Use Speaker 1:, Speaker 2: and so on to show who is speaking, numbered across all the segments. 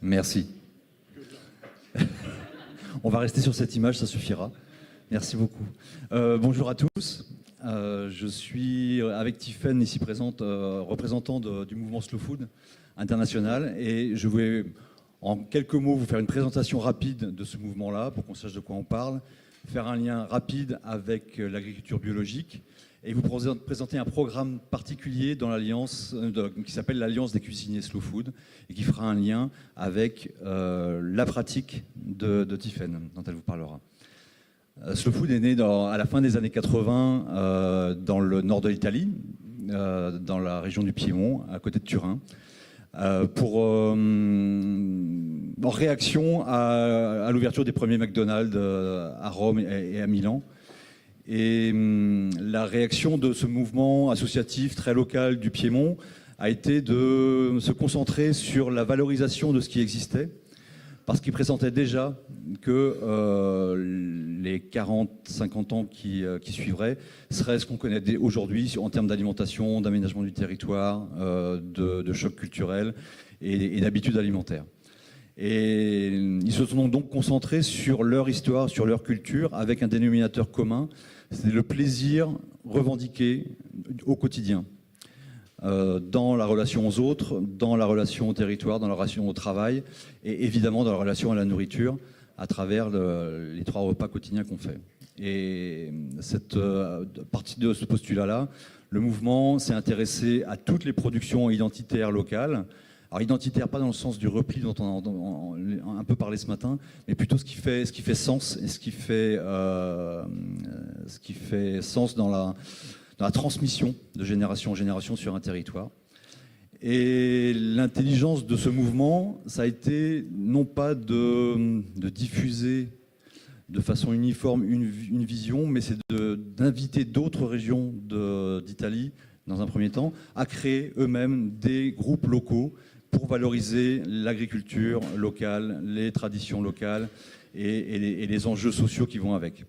Speaker 1: Merci. On va rester sur cette image, ça suffira. Merci beaucoup. Bonjour à tous. Je suis avec Tiffaine, ici présente, représentant du mouvement Slow Food international. Et je voulais, en quelques mots, vous faire une présentation rapide de ce mouvement-là, pour qu'on sache de quoi on parle, faire un lien rapide avec l'agriculture biologique, et vous présenter un programme particulier dans l'Alliance, qui s'appelle l'Alliance des cuisiniers Slow Food, et qui fera un lien avec la pratique de Tiffaine, dont elle vous parlera. Slow Food est né à la fin des années 80 dans le nord de l'Italie, dans la région du Piémont, à côté de Turin, en réaction à l'ouverture des premiers McDonald's à Rome et à Milan. Et la réaction de ce mouvement associatif très local du Piémont a été de se concentrer sur la valorisation de ce qui existait, parce qu'il présentait déjà que les 40-50 ans qui suivraient seraient ce qu'on connaît aujourd'hui en termes d'alimentation, d'aménagement du territoire, de choc culturel et d'habitudes alimentaires. Et ils se sont donc concentrés sur leur histoire, sur leur culture, avec un dénominateur commun, c'est le plaisir revendiqué au quotidien, dans la relation aux autres, dans la relation au territoire, dans la relation au travail, et évidemment dans la relation à la nourriture, à travers les 3 repas quotidiens qu'on fait. Et partie de ce postulat-là, le mouvement s'est intéressé à toutes les productions identitaires locales. Alors identitaire, pas dans le sens du repli dont on a un peu parlé ce matin, mais plutôt ce qui fait sens et ce qui fait sens dans la transmission de génération en génération sur un territoire. Et l'intelligence de ce mouvement, ça a été non pas de diffuser de façon uniforme une vision, mais c'est d'inviter d'autres régions d'Italie, dans un premier temps, à créer eux-mêmes des groupes locaux pour valoriser l'agriculture locale, les traditions locales et les enjeux sociaux qui vont avec.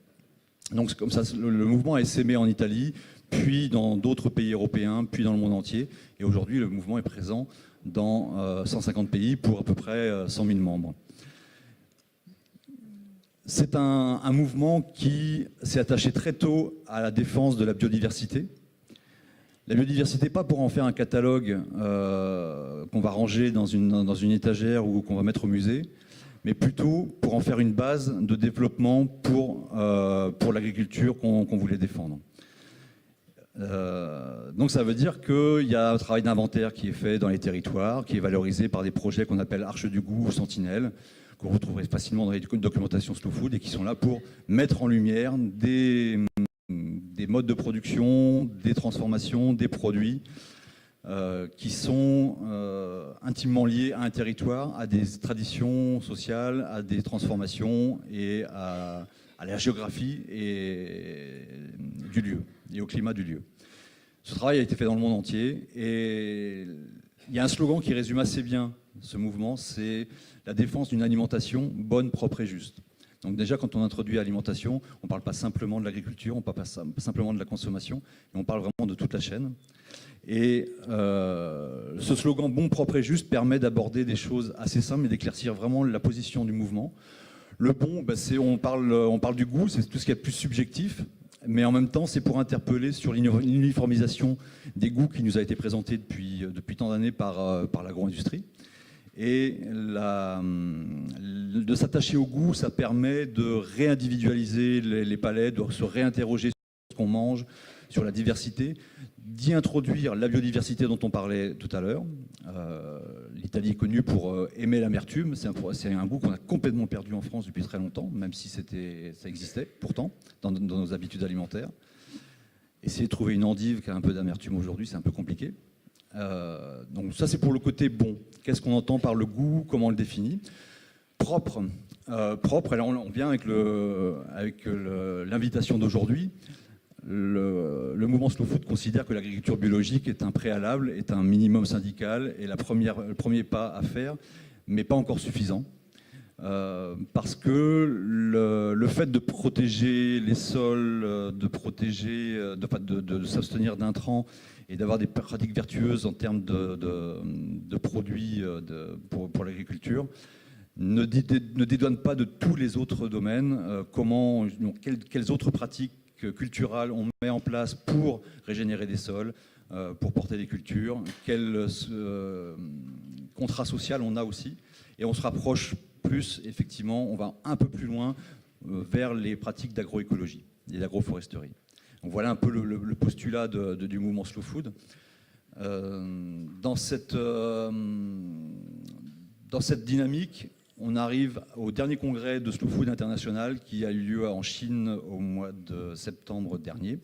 Speaker 1: Donc comme ça, le mouvement a essaimé en Italie, puis dans d'autres pays européens, puis dans le monde entier. Et aujourd'hui, le mouvement est présent dans 150 pays pour à peu près 100 000 membres. C'est un mouvement qui s'est attaché très tôt à la défense de la biodiversité. La biodiversité, pas pour en faire un catalogue qu'on va ranger dans une étagère ou qu'on va mettre au musée, mais plutôt pour en faire une base de développement pour l'agriculture qu'on voulait défendre. Donc ça veut dire qu'il y a un travail d'inventaire qui est fait dans les territoires, qui est valorisé par des projets qu'on appelle Arche du Goût ou Sentinelle, qu'on retrouverait facilement dans les documentations Slow Food et qui sont là pour mettre en lumière des modes de production, des transformations, des produits qui sont intimement liés à un territoire, à des traditions sociales, à des transformations et à la géographie du lieu et au climat du lieu. Ce travail a été fait dans le monde entier et il y a un slogan qui résume assez bien ce mouvement, c'est la défense d'une alimentation bonne, propre et juste. Donc déjà, quand on introduit l'alimentation, on ne parle pas simplement de l'agriculture, on ne parle pas simplement de la consommation, mais on parle vraiment de toute la chaîne. Et ce slogan « bon, propre et juste » permet d'aborder des choses assez simples et d'éclaircir vraiment la position du mouvement. Le bon, on parle du goût, c'est tout ce qui est plus subjectif, mais en même temps, c'est pour interpeller sur l'uniformisation des goûts qui nous a été présentée depuis tant d'années par l'agro-industrie. Et de s'attacher au goût, ça permet de réindividualiser les palettes, de se réinterroger sur ce qu'on mange, sur la diversité, d'y introduire la biodiversité dont on parlait tout à l'heure. L'Italie est connue pour aimer l'amertume. C'est un goût qu'on a complètement perdu en France depuis très longtemps, même si ça existait pourtant dans nos habitudes alimentaires. Essayer de trouver une endive qui a un peu d'amertume aujourd'hui, c'est un peu compliqué. Donc ça, c'est pour le côté bon. Qu'est-ce qu'on entend par le goût? Comment on le définit? Propre. Alors on vient avec l'invitation d'aujourd'hui. Le mouvement Slow Food considère que l'agriculture biologique est un préalable, est un minimum syndical et le premier pas à faire, mais pas encore suffisant. parce que le fait de protéger les sols, de s'abstenir d'intrants et d'avoir des pratiques vertueuses en termes de produits pour l'agriculture, ne dédouane pas de tous les autres domaines. Quelles autres pratiques culturelles on met en place pour régénérer des sols, pour porter des cultures, quel contrat social on a aussi. Et on se rapproche plus, effectivement, on va un peu plus loin vers les pratiques d'agroécologie et d'agroforesterie. Donc voilà un peu le postulat du mouvement Slow Food. Dans cette dynamique, on arrive au dernier congrès de Slow Food International qui a eu lieu en Chine au mois de septembre dernier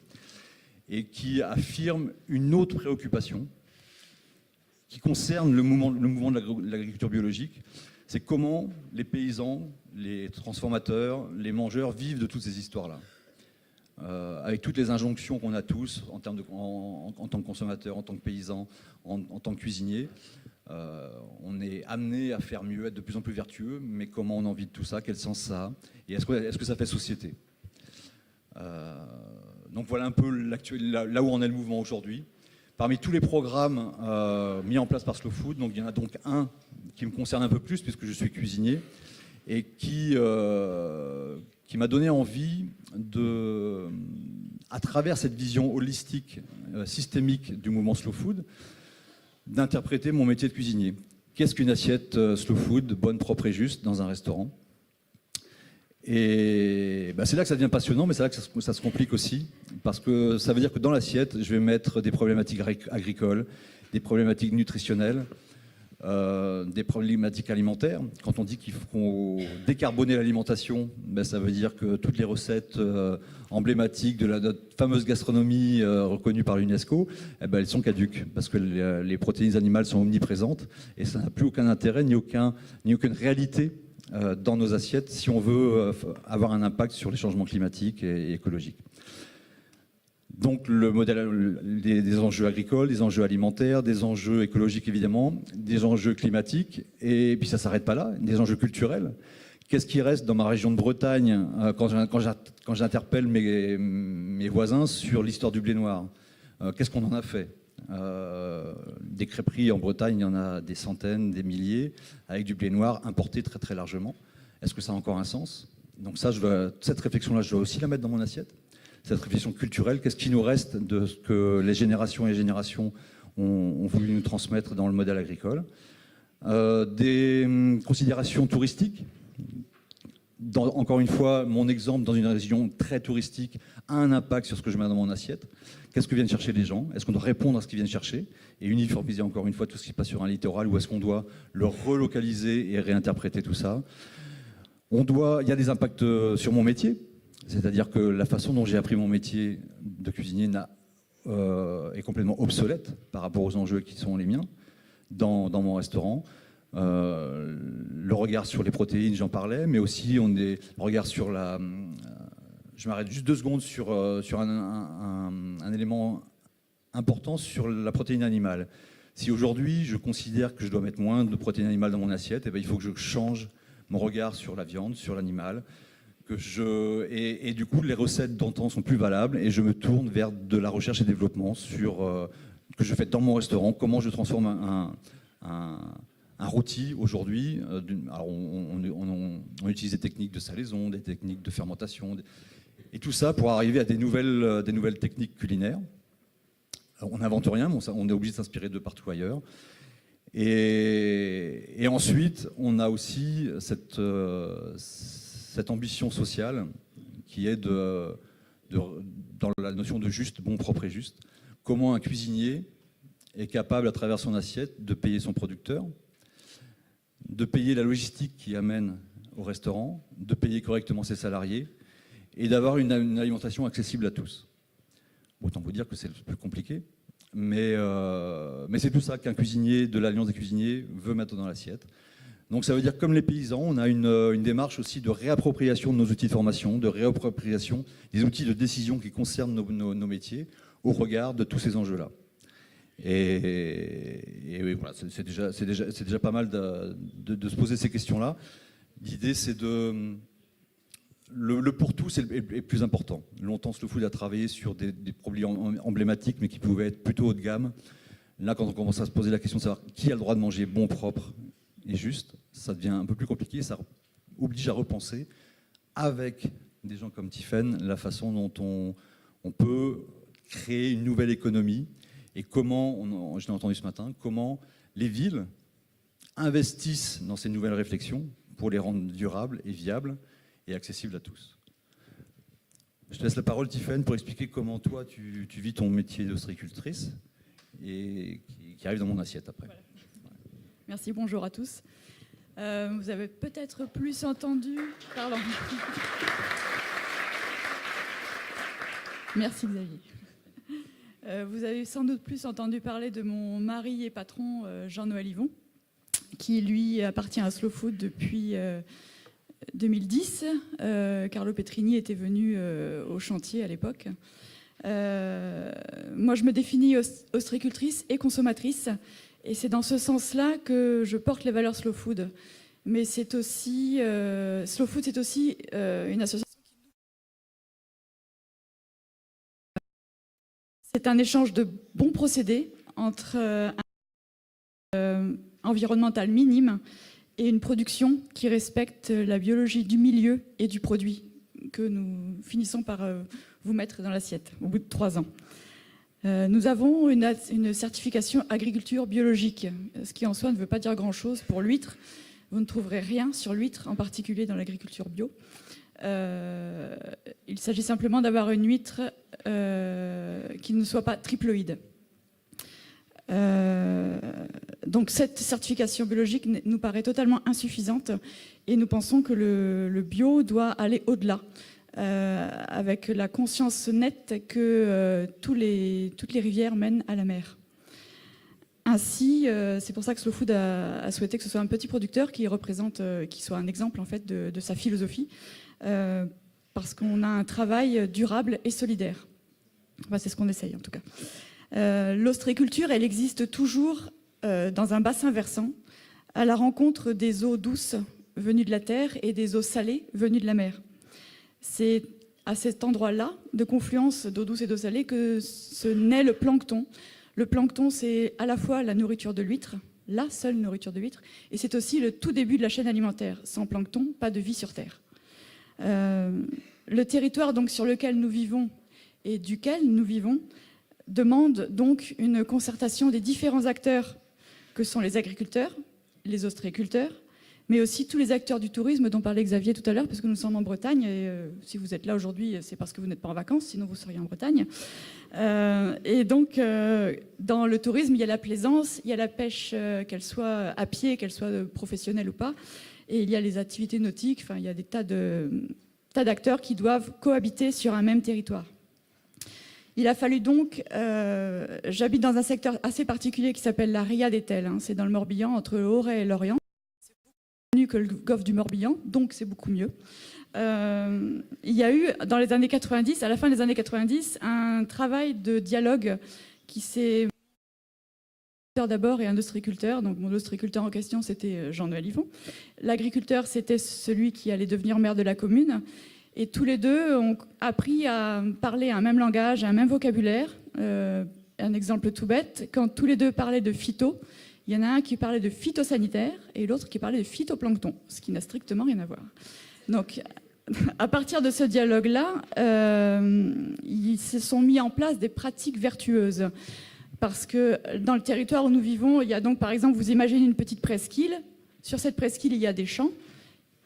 Speaker 1: et qui affirme une autre préoccupation qui concerne le mouvement de l'agriculture biologique. C'est comment les paysans, les transformateurs, les mangeurs vivent de toutes ces histoires-là. Avec toutes les injonctions qu'on a tous en tant que consommateurs, en tant que paysans, en tant que cuisiniers. On est amené à faire mieux, être de plus en plus vertueux, mais comment on en vit de tout ça, quel sens ça a, et est-ce que ça fait société. Donc voilà un peu là où en est le mouvement aujourd'hui. Parmi tous les programmes mis en place par Slow Food, donc il y en a donc un qui me concerne un peu plus puisque je suis cuisinier et qui m'a donné envie à travers cette vision holistique, systémique du mouvement Slow Food, d'interpréter mon métier de cuisinier. Qu'est-ce qu'une assiette Slow Food, bonne, propre et juste dans un restaurant ? Et c'est là que ça devient passionnant, mais c'est là que ça se complique aussi, parce que ça veut dire que dans l'assiette, je vais mettre des problématiques agricoles, des problématiques nutritionnelles, des problématiques alimentaires. Quand on dit qu'il faut décarboner l'alimentation, ça veut dire que toutes les recettes emblématiques de notre fameuse gastronomie reconnue par l'UNESCO, elles sont caduques, parce que les protéines animales sont omniprésentes, et ça n'a plus aucun intérêt, ni aucune réalité dans nos assiettes si on veut avoir un impact sur les changements climatiques et écologiques. Donc le modèle des enjeux agricoles, des enjeux alimentaires, des enjeux écologiques évidemment, des enjeux climatiques, et puis ça ne s'arrête pas là, des enjeux culturels. Qu'est-ce qui reste dans ma région de Bretagne quand j'interpelle mes voisins sur l'histoire du blé noir? Qu'est-ce qu'on en a fait? Des crêperies en Bretagne, il y en a des centaines, des milliers, avec du blé noir importé très très largement. Est-ce que ça a encore un sens? Donc cette réflexion-là, je dois aussi la mettre dans mon assiette. Cette réflexion culturelle, qu'est-ce qui nous reste de ce que les générations et les générations ont voulu nous transmettre dans le modèle agricole? Des considérations touristiques. Encore une fois, mon exemple dans une région très touristique a un impact sur ce que je mets dans mon assiette. Qu'est-ce que viennent chercher les gens? Est-ce qu'on doit répondre à ce qu'ils viennent chercher et uniformiser encore une fois tout ce qui se passe sur un littoral, ou est-ce qu'on doit le relocaliser et réinterpréter tout ça? Il y a des impacts sur mon métier, c'est-à-dire que la façon dont j'ai appris mon métier de cuisinier est complètement obsolète par rapport aux enjeux qui sont les miens dans mon restaurant. Le regard sur les protéines, j'en parlais, mais aussi le regard sur la... Je m'arrête juste 2 secondes sur un élément important sur la protéine animale. Si aujourd'hui je considère que je dois mettre moins de protéines animales dans mon assiette, il faut que je change mon regard sur la viande, sur l'animal, et du coup les recettes d'antan sont plus valables et je me tourne vers de la recherche et développement que je fais dans mon restaurant, comment je transforme un rôti aujourd'hui. Alors on utilise des techniques de salaison, des techniques de fermentation, et tout ça pour arriver à des nouvelles techniques culinaires. Alors, on n'invente rien, mais on est obligé de s'inspirer de partout ailleurs. Et ensuite, on a aussi cette ambition sociale qui est dans la notion de juste, bon, propre et juste. Comment un cuisinier est capable, à travers son assiette, de payer son producteur, de payer la logistique qui amène au restaurant, de payer correctement ses salariés et d'avoir une alimentation accessible à tous. Autant vous dire que c'est le plus compliqué, mais c'est tout ça qu'un cuisinier de l'Alliance des cuisiniers veut mettre dans l'assiette. Donc ça veut dire, comme les paysans, on a une démarche aussi de réappropriation de nos outils de formation, de réappropriation des outils de décision qui concernent nos métiers au regard de tous ces enjeux-là. Et voilà, c'est déjà pas mal de se poser ces questions-là. L'idée, c'est de... Le pour tous est plus important. Longtemps, Slow Food a travaillé sur des produits emblématiques, mais qui pouvaient être plutôt haut de gamme. Là, quand on commence à se poser la question de savoir qui a le droit de manger bon, propre et juste, ça devient un peu plus compliqué. Ça oblige à repenser, avec des gens comme Tiffaine, la façon dont on peut créer une nouvelle économie et comment, je l'ai entendu ce matin, comment les villes investissent dans ces nouvelles réflexions pour les rendre durables et viables et accessibles à tous. Je te laisse la parole, Tiffaine, pour expliquer comment toi, tu vis ton métier d'ostréicultrice et qui arrive dans mon assiette après.
Speaker 2: Voilà. Merci, bonjour à tous. Vous avez peut-être plus entendu... Pardon. Merci Xavier. Vous avez sans doute plus entendu parler de mon mari et patron, Jean-Noël Yvon, qui lui appartient à Slow Food depuis 2010. Carlo Petrini était venu au chantier à l'époque. Moi, je me définis ostréicultrice et consommatrice, et c'est dans ce sens-là que je porte les valeurs Slow Food. Mais c'est aussi Slow Food, c'est aussi une association. C'est un échange de bons procédés entre un environnemental minime et une production qui respecte la biologie du milieu et du produit que nous finissons par vous mettre dans l'assiette au bout de 3 ans. Nous avons une certification agriculture biologique, ce qui en soi ne veut pas dire grand-chose pour l'huître. Vous ne trouverez rien sur l'huître, en particulier dans l'agriculture bio. Il s'agit simplement d'avoir une huître qui ne soit pas triploïde. Donc cette certification biologique nous paraît totalement insuffisante et nous pensons que le bio doit aller au-delà, avec la conscience nette que toutes les rivières mènent à la mer. Ainsi, c'est pour ça que Slow Food a souhaité que ce soit un petit producteur qui soit un exemple en fait de sa philosophie, parce qu'on a un travail durable et solidaire. Enfin, c'est ce qu'on essaye en tout cas. L'ostréiculture, elle existe toujours dans un bassin versant, à la rencontre des eaux douces venues de la terre et des eaux salées venues de la mer. C'est à cet endroit-là, de confluence d'eau douce et d'eau salée, que se naît le plancton. Le plancton, c'est à la fois la nourriture de l'huître, la seule nourriture de l'huître, et c'est aussi le tout début de la chaîne alimentaire. Sans plancton, pas de vie sur Terre. Le territoire donc, sur lequel nous vivons et duquel nous vivons demande donc une concertation des différents acteurs que sont les agriculteurs, les ostréiculteurs, mais aussi tous les acteurs du tourisme dont parlait Xavier tout à l'heure, parce que nous sommes en Bretagne, et si vous êtes là aujourd'hui, c'est parce que vous n'êtes pas en vacances, sinon vous seriez en Bretagne. Et donc, dans le tourisme, il y a la plaisance, il y a la pêche, qu'elle soit à pied, qu'elle soit professionnelle ou pas, et il y a les activités nautiques, enfin, il y a des tas d'acteurs qui doivent cohabiter sur un même territoire. Il a fallu donc, j'habite dans un secteur assez particulier qui s'appelle la Ria d'Etel, hein, c'est dans le Morbihan, entre le Auray et l'Orient. C'est beaucoup plus connu que le golfe du Morbihan, donc c'est beaucoup mieux. Il y a eu, dans les années 90, à la fin des années 90, un travail de dialogue qui s'est... d'abord et un ostréiculteur. Donc mon ostréiculteur en question, c'était Jean-Noël Yvon. L'agriculteur, c'était celui qui allait devenir maire de la commune. Et tous les deux ont appris à parler un même langage, un même vocabulaire. Un exemple tout bête, quand tous les deux parlaient de phyto, il y en a un qui parlait de phytosanitaire et l'autre qui parlait de phytoplancton, ce qui n'a strictement rien à voir. Donc, à partir de ce dialogue-là, ils se sont mis en place des pratiques vertueuses. Parce que dans le territoire où nous vivons, il y a donc, par exemple, vous imaginez une petite presqu'île. Sur cette presqu'île, il y a des champs.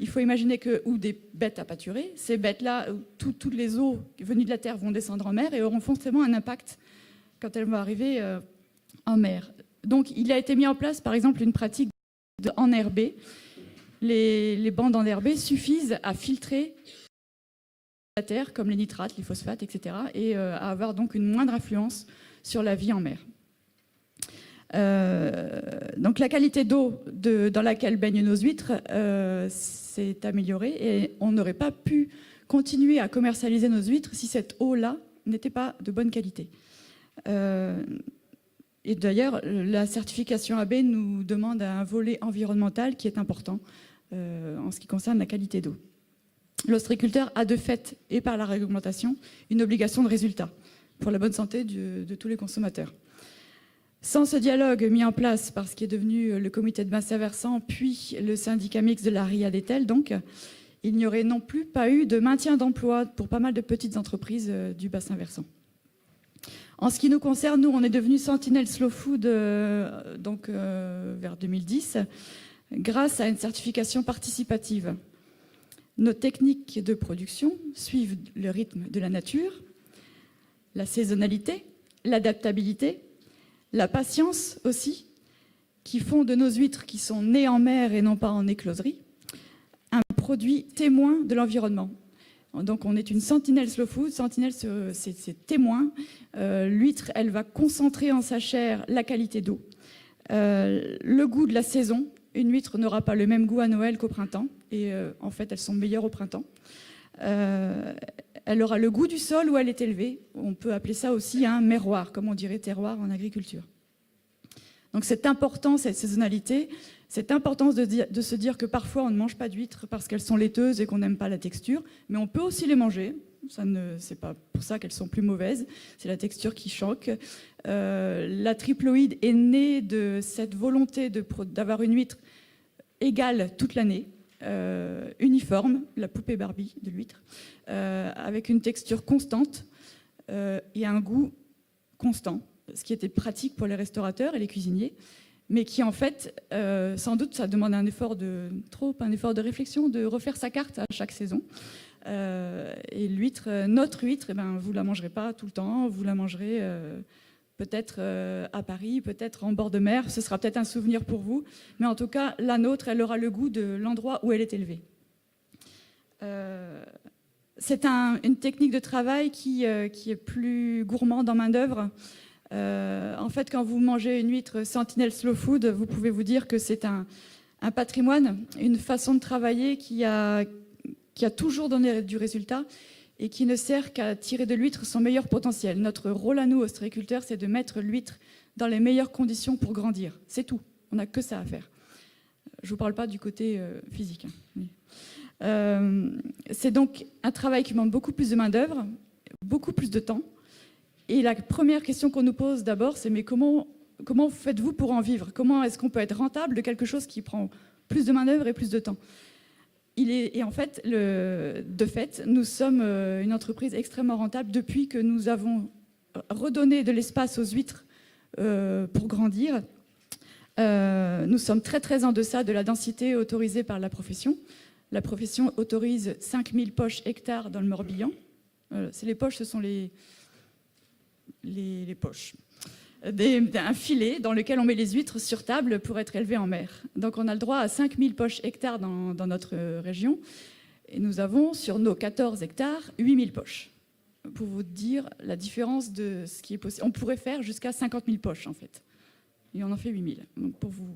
Speaker 2: Il faut imaginer ou des bêtes à pâturer. Ces bêtes-là, toutes les eaux venues de la terre vont descendre en mer et auront forcément un impact quand elles vont arriver en mer. Donc, il a été mis en place, par exemple, une pratique d'enherber. Les bandes enherbées suffisent à filtrer la terre, comme les nitrates, les phosphates, etc., et à avoir donc une moindre influence sur la vie en mer. Donc la qualité d'eau dans laquelle baignent nos huîtres s'est améliorée et on n'aurait pas pu continuer à commercialiser nos huîtres si cette eau-là n'était pas de bonne qualité. Et d'ailleurs, la certification AB nous demande un volet environnemental qui est important, en ce qui concerne la qualité d'eau. L'ostréiculteur a de fait, et par la réglementation, une obligation de résultat pour la bonne santé de tous les consommateurs. Sans ce dialogue mis en place par ce qui est devenu le comité de bassin versant, puis le syndicat mixte de la RIA d'Etel, donc, il n'y aurait non plus pas eu de maintien d'emploi pour pas mal de petites entreprises du bassin versant. En ce qui nous concerne, nous, on est devenu Sentinelle Slow Food vers 2010, grâce à une certification participative. Nos techniques de production suivent le rythme de la nature, la saisonnalité, l'adaptabilité, la patience aussi, qui font de nos huîtres qui sont nées en mer et non pas en écloserie, un produit témoin de l'environnement. Donc on est une sentinelle slow food. Sentinelle, c'est témoin. L'huître, elle va concentrer en sa chair la qualité d'eau, le goût de la saison. Une huître n'aura pas le même goût à Noël qu'au printemps. Et en fait, elles sont meilleures au printemps. Elle aura le goût du sol où elle est élevée. On peut appeler ça aussi un merroir, comme on dirait terroir en agriculture. Donc c'est important, cette saisonnalité, cette importance de se dire que parfois on ne mange pas d'huîtres parce qu'elles sont laiteuses et qu'on n'aime pas la texture, mais on peut aussi les manger. C'est pas pour ça qu'elles sont plus mauvaises, c'est la texture qui choque. La triploïde est née de cette volonté d'avoir une huître égale toute l'année, uniforme, la poupée Barbie de l'huître, avec une texture constante et un goût constant, ce qui était pratique pour les restaurateurs et les cuisiniers, mais qui en fait, sans doute, ça demande un effort de réflexion, de refaire sa carte à chaque saison. Et l'huître, notre huître, vous la mangerez pas tout le temps, vous la mangerez peut-être à Paris, peut-être en bord de mer, ce sera peut-être un souvenir pour vous, mais en tout cas, la nôtre, elle aura le goût de l'endroit où elle est élevée. C'est une technique de travail qui est plus gourmande en main-d'œuvre. En fait, quand vous mangez une huître Sentinelle Slow Food, vous pouvez vous dire que c'est un patrimoine, une façon de travailler qui a toujours donné du résultat et qui ne sert qu'à tirer de l'huître son meilleur potentiel. Notre rôle à nous, ostréiculteurs, c'est de mettre l'huître dans les meilleures conditions pour grandir. C'est tout. On n'a que ça à faire. Je ne vous parle pas du côté physique. C'est donc un travail qui demande beaucoup plus de main-d'œuvre, beaucoup plus de temps. Et la première question qu'on nous pose d'abord, c'est mais comment faites-vous pour en vivre? Comment est-ce qu'on peut être rentable de quelque chose qui prend plus de main-d'œuvre et plus de temps? Et en fait, de fait, nous sommes une entreprise extrêmement rentable depuis que nous avons redonné de l'espace aux huîtres pour grandir. Nous sommes très très en deçà de la densité autorisée par la profession. La profession autorise 5000 poches hectares dans le Morbihan. Les poches, ce sont les poches. Un filet dans lequel on met les huîtres sur table pour être élevées en mer. Donc on a le droit à 5000 poches hectares dans notre région. Et nous avons sur nos 14 hectares 8000 poches. Pour vous dire la différence de ce qui est possible. On pourrait faire jusqu'à 50 000 poches en fait. Et on en fait 8000. Donc pour vous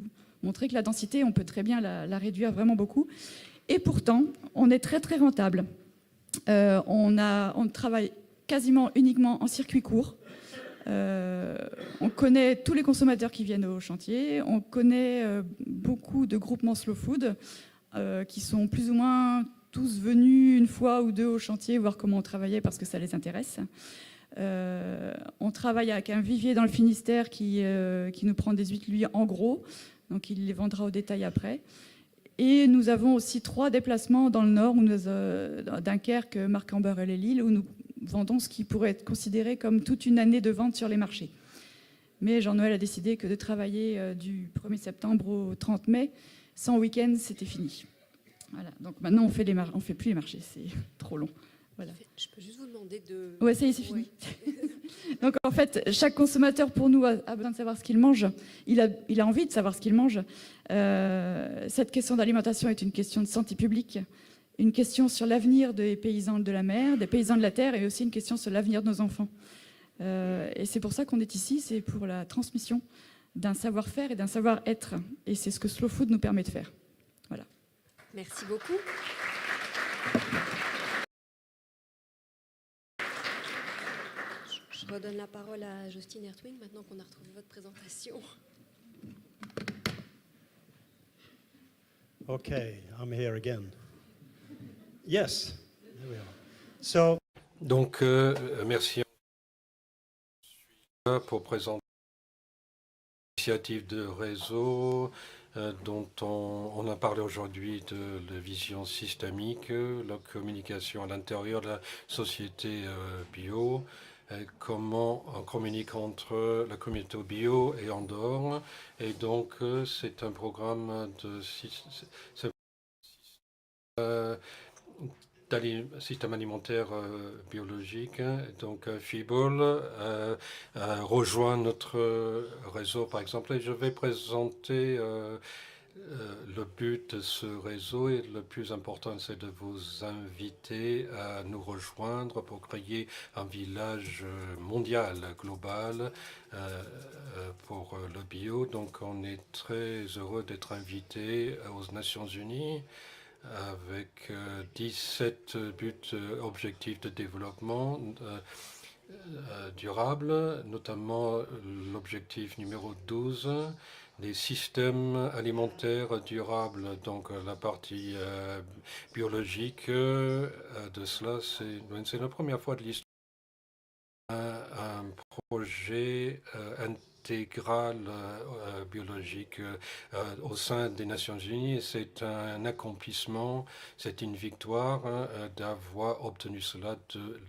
Speaker 2: montrer que la densité, on peut très bien la réduire vraiment beaucoup. Et pourtant, on est très très rentable. On travaille quasiment uniquement en circuit court. On connaît tous les consommateurs qui viennent au chantier, on connaît beaucoup de groupements slow food qui sont plus ou moins tous venus une fois ou deux au chantier voir comment on travaillait parce que ça les intéresse. On travaille avec un vivier dans le Finistère qui nous prend des huîtres lui en gros, donc il les vendra au détail après. Et nous avons aussi 3 déplacements dans le Nord, Dunkerque, Marc-en-Barœul et Lille, où nous vendons ce qui pourrait être considéré comme toute une année de vente sur les marchés. Mais Jean-Noël a décidé que de travailler du 1er septembre au 30 mai, sans week-end, c'était fini. Voilà. Donc maintenant, on fait plus les marchés, c'est trop long. Voilà.
Speaker 3: Je peux juste vous demander de...
Speaker 2: Ouais, ça y est, c'est fini. Donc en fait, chaque consommateur pour nous a besoin de savoir ce qu'il mange. Il a envie de savoir ce qu'il mange. Cette question d'alimentation est une question de santé publique, une question sur l'avenir des paysans de la mer, des paysans de la terre, et aussi une question sur l'avenir de nos enfants. Et c'est pour ça qu'on est ici, c'est pour la transmission d'un savoir-faire et d'un savoir-être. Et c'est ce que Slow Food nous permet de faire. Voilà.
Speaker 3: Merci beaucoup. Je redonne la parole à Justine Hertwig, maintenant qu'on a retrouvé votre présentation.
Speaker 4: Okay, I'm here again. Yes, there we are. So,
Speaker 5: Donc, merci pour présenter l'initiative de réseau dont on a parlé aujourd'hui de la vision systémique, la communication à l'intérieur de la société bio, comment on communique entre la communauté bio et en dehors. Et donc, c'est un programme de système alimentaire biologique. Donc, FIBOL rejoint notre réseau, par exemple, et je vais présenter le but de ce réseau. Et le plus important, c'est de vous inviter à nous rejoindre pour créer un village mondial, global, pour le bio. Donc, on est très heureux d'être invité aux Nations Unies avec 17 buts objectifs de développement durable, notamment l'objectif numéro 12, les systèmes alimentaires durables. Donc la partie biologique de cela, c'est la première fois de l'histoire. Un projet intégral biologique au sein des Nations Unies. C'est un accomplissement, c'est une victoire d'avoir obtenu cela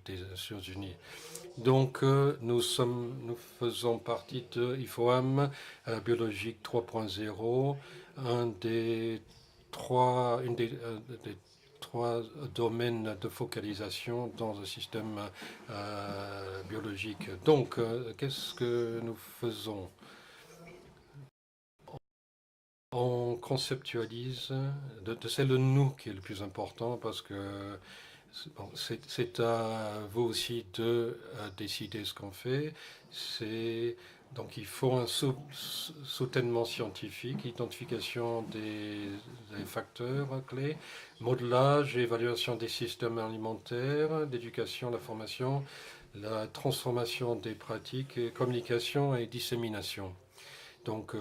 Speaker 5: des Nations Unies. Donc, nous faisons partie de IFOAM Biologique 3.0, une des trois domaines de focalisation dans un système biologique. Donc, qu'est-ce que nous faisons? On conceptualise, c'est le nous qui est le plus important parce que bon, c'est à vous aussi de décider ce qu'on fait. Donc il faut un soutènement scientifique, identification des facteurs clés, modelage et évaluation des systèmes alimentaires, l'éducation, la formation, la transformation des pratiques, communication et dissémination. Donc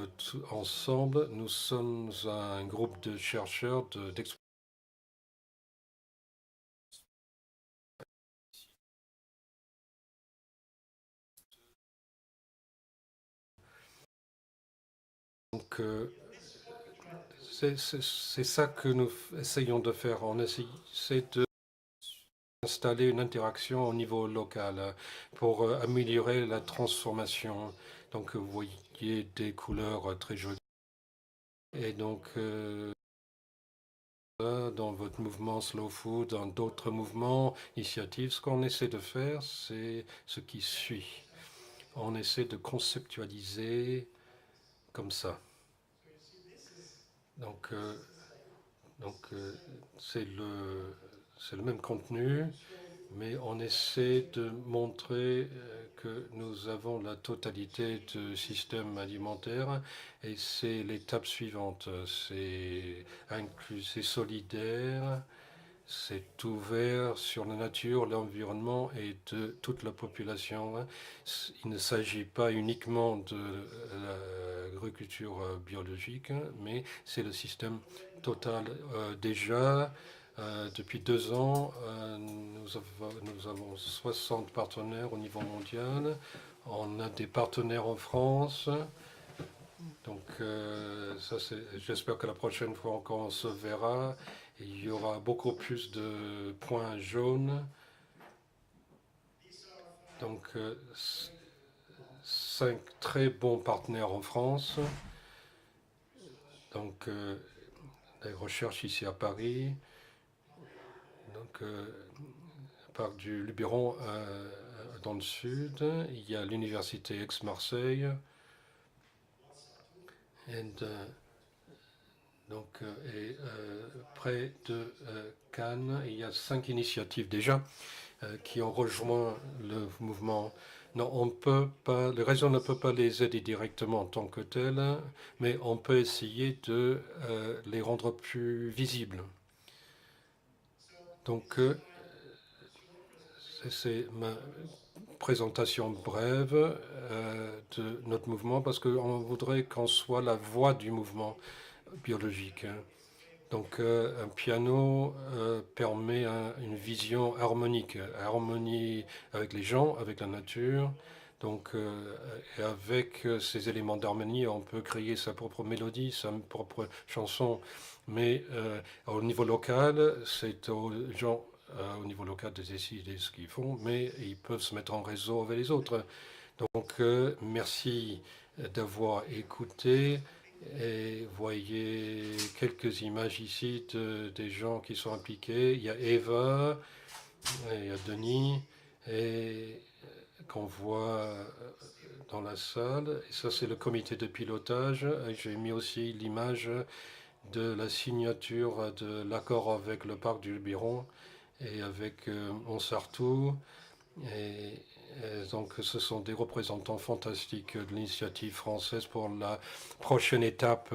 Speaker 5: ensemble, nous sommes un groupe de chercheurs d'experts. Donc, c'est ça que nous essayons de faire. On essaie d'installer une interaction au niveau local pour améliorer la transformation. Donc, vous voyez des couleurs très jolies. Et donc, dans votre mouvement Slow Food, dans d'autres mouvements, initiatives, ce qu'on essaie de faire, c'est ce qui suit. On essaie de conceptualiser comme ça. Donc c'est le même contenu, mais on essaie de montrer que nous avons la totalité du système alimentaire et c'est l'étape suivante. C'est inclus, c'est solidaire, c'est ouvert sur la nature, l'environnement et de toute la population. Il ne s'agit pas uniquement de l'agriculture biologique, mais c'est le système total. Déjà, depuis 2 ans, nous avons 60 partenaires au niveau mondial. On a des partenaires en France. Donc, j'espère que la prochaine fois qu'on se verra, il y aura beaucoup plus de points jaunes. Donc, 5 très bons partenaires en France. Donc, des recherches ici à Paris. Donc, parc du Luberon dans le sud. Il y a l'université Aix-Marseille. Et près de Cannes, il y a 5 initiatives déjà qui ont rejoint le mouvement. Non, on peut pas, le réseau ne peut pas les aider directement en tant que tel, mais on peut essayer de les rendre plus visibles. Donc, c'est ma présentation brève de notre mouvement parce qu'on voudrait qu'on soit la voix du mouvement biologique. Donc un piano permet une vision harmonique, harmonie avec les gens, avec la nature. Donc et avec ces éléments d'harmonie, on peut créer sa propre mélodie, sa propre chanson. Mais au niveau local, c'est aux gens au niveau local de décider ce qu'ils font, mais ils peuvent se mettre en réseau avec les autres. Donc merci d'avoir écouté. Et voyez quelques images ici des gens qui sont impliqués. Il y a Eva, et il y a Denis, et qu'on voit dans la salle. Et ça, c'est le comité de pilotage. J'ai mis aussi l'image de la signature de l'accord avec le parc du Luberon et avec Montsartou. Et donc, ce sont des représentants fantastiques de l'initiative française pour la prochaine étape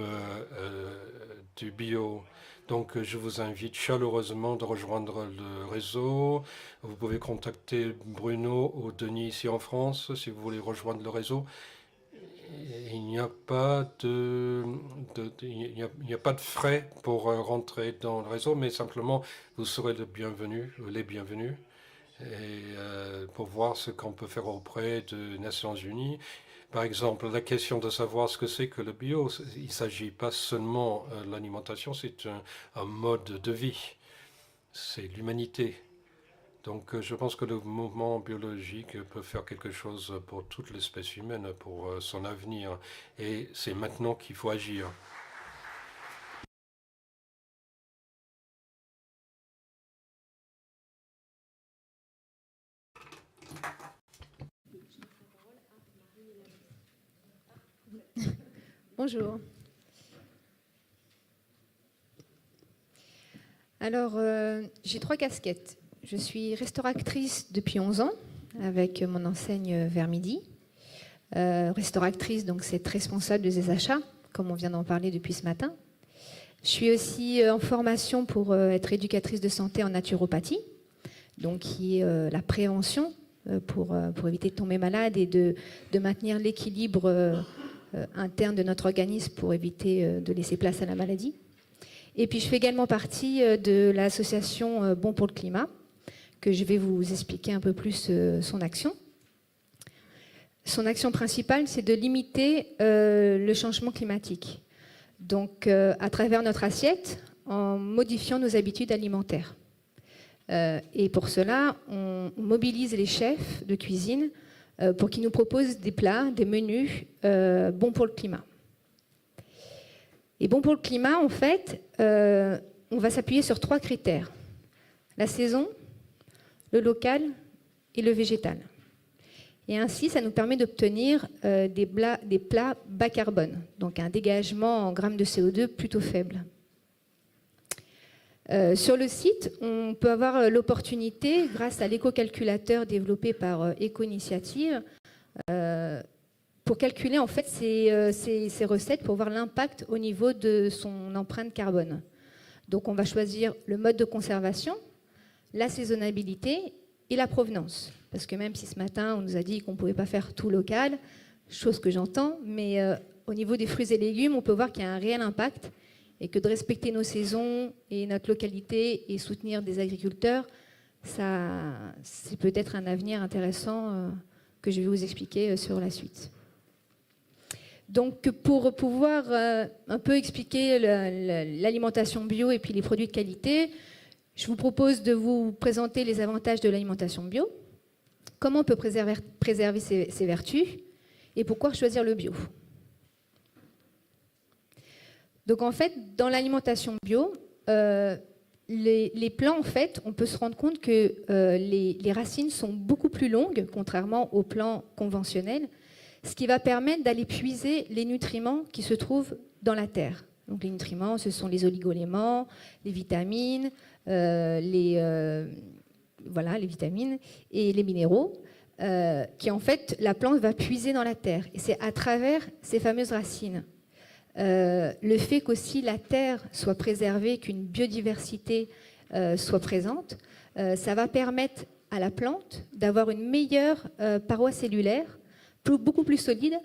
Speaker 5: du bio. Donc, je vous invite chaleureusement de rejoindre le réseau. Vous pouvez contacter Bruno ou Denis ici en France si vous voulez rejoindre le réseau. Il n'y a pas de frais pour rentrer dans le réseau, mais simplement vous serez les bienvenus. Et pour voir ce qu'on peut faire auprès des Nations Unies. Par exemple, la question de savoir ce que c'est que le bio, il ne s'agit pas seulement de l'alimentation, c'est un mode de vie, c'est l'humanité. Donc je pense que le mouvement biologique peut faire quelque chose pour toute l'espèce humaine, pour son avenir, et c'est maintenant qu'il faut agir.
Speaker 6: Bonjour. Alors, j'ai 3 casquettes. Je suis restauratrice depuis 11 ans avec mon enseigne vers midi. Restauratrice, donc c'est être responsable des achats, comme on vient d'en parler depuis ce matin. Je suis aussi en formation pour être éducatrice de santé en naturopathie, donc qui est la prévention pour éviter de tomber malade et de maintenir l'équilibre interne de notre organisme pour éviter de laisser place à la maladie. Et puis je fais également partie de l'association Bon pour le climat, que je vais vous expliquer un peu plus son action. Son action principale, c'est de limiter le changement climatique. Donc à travers notre assiette, en modifiant nos habitudes alimentaires. Et pour cela, on mobilise les chefs de cuisine pour qu'ils nous proposent des plats, des menus bons pour le climat. Et bon pour le climat, en fait, on va s'appuyer sur 3 critères. La saison, le local et le végétal. Et ainsi, ça nous permet d'obtenir des plats bas carbone, donc un dégagement en grammes de CO2 plutôt faible. Sur le site, on peut avoir l'opportunité, grâce à l'éco-calculateur développé par Éco-Initiative, pour calculer en fait ces recettes pour voir l'impact au niveau de son empreinte carbone. Donc on va choisir le mode de conservation, la saisonnabilité et la provenance. Parce que même si ce matin on nous a dit qu'on ne pouvait pas faire tout local, chose que j'entends, mais au niveau des fruits et légumes, on peut voir qu'il y a un réel impact et que de respecter nos saisons et notre localité et soutenir des agriculteurs, c'est peut-être un avenir intéressant que je vais vous expliquer sur la suite. Donc pour pouvoir un peu expliquer l'alimentation bio et puis les produits de qualité, je vous propose de vous présenter les avantages de l'alimentation bio, comment on peut préserver ses vertus et pourquoi choisir le bio. Donc en fait, dans l'alimentation bio, les plants, en fait, on peut se rendre compte que les racines sont beaucoup plus longues, contrairement aux plants conventionnels, ce qui va permettre d'aller puiser les nutriments qui se trouvent dans la terre. Donc les nutriments, ce sont les oligoéléments, les vitamines, les vitamines et les minéraux, qui en fait, la plante va puiser dans la terre. Et c'est à travers ces fameuses racines. Le fait qu'aussi la terre soit préservée, qu'une biodiversité soit présente, ça va permettre à la plante d'avoir une meilleure paroi cellulaire, beaucoup plus solide,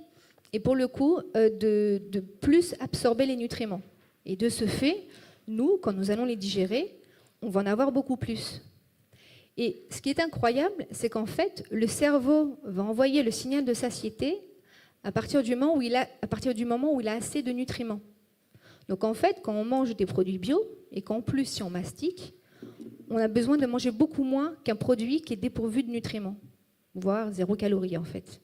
Speaker 6: et pour le coup, de plus absorber les nutriments. Et de ce fait, nous, quand nous allons les digérer, on va en avoir beaucoup plus. Et ce qui est incroyable, c'est qu'en fait, le cerveau va envoyer le signal de satiété à partir du moment où il a assez de nutriments. Donc en fait, quand on mange des produits bio, et qu'en plus, si on mastique, on a besoin de manger beaucoup moins qu'un produit qui est dépourvu de nutriments, voire 0 calorie en fait.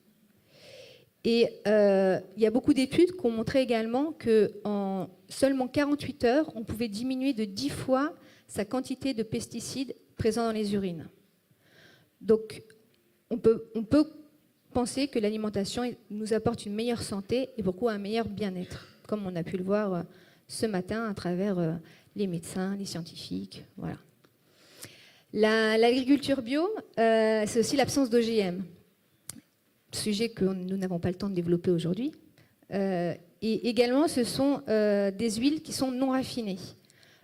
Speaker 6: Et il y a beaucoup d'études qui ont montré également qu'en seulement 48 heures, on pouvait diminuer de 10 fois sa quantité de pesticides présents dans les urines. Donc on peut penser que l'alimentation nous apporte une meilleure santé et beaucoup un meilleur bien-être, comme on a pu le voir ce matin à travers les médecins, les scientifiques, voilà. L'agriculture bio, c'est aussi l'absence d'OGM, sujet que nous n'avons pas le temps de développer aujourd'hui. Et également, ce sont des huiles qui sont non raffinées,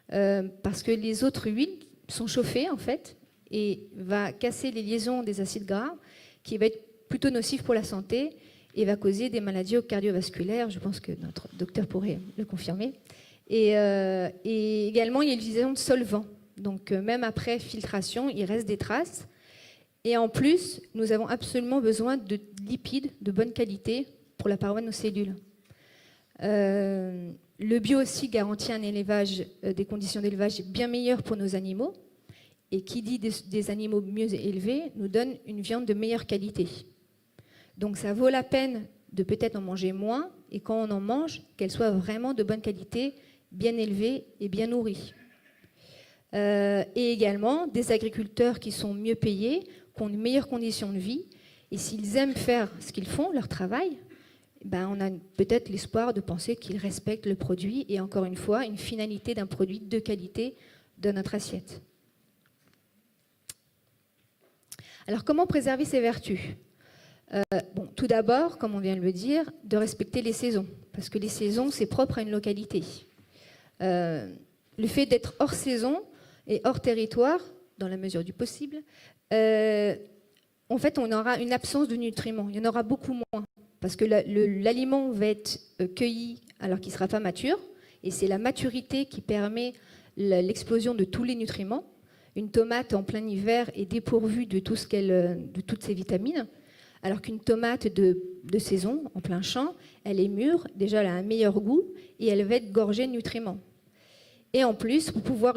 Speaker 6: parce que les autres huiles sont chauffées, en fait, et va casser les liaisons des acides gras, qui va être plutôt nocif pour la santé et va causer des maladies cardiovasculaires. Je pense que notre docteur pourrait le confirmer. Et également, il y a l'utilisation de solvants. Donc, même après filtration, il reste des traces. Et en plus, nous avons absolument besoin de lipides de bonne qualité pour la paroi de nos cellules. Le bio aussi garantit un élevage, des conditions d'élevage bien meilleures pour nos animaux. Et qui dit des animaux mieux élevés nous donne une viande de meilleure qualité. Donc ça vaut la peine de peut-être en manger moins, et quand on en mange, qu'elle soit vraiment de bonne qualité, bien élevée et bien nourrie. Et également des agriculteurs qui sont mieux payés, qui ont une meilleure condition de vie, et s'ils aiment faire ce qu'ils font, leur travail, ben on a peut-être l'espoir de penser qu'ils respectent le produit et encore une fois, une finalité d'un produit de qualité dans notre assiette. Alors, comment préserver ces vertus ? Tout d'abord, comme on vient de le dire, de respecter les saisons, parce que les saisons, c'est propre à une localité. Le fait d'être hors saison et hors territoire, dans la mesure du possible, en fait, on aura une absence de nutriments. Il y en aura beaucoup moins, parce que l'aliment va être cueilli alors qu'il ne sera pas mature, et c'est la maturité qui permet l'explosion de tous les nutriments. Une tomate en plein hiver est dépourvue de toutes ses vitamines, alors qu'une tomate de saison, en plein champ, elle est mûre, déjà elle a un meilleur goût et elle va être gorgée de nutriments. Et en plus, pour pouvoir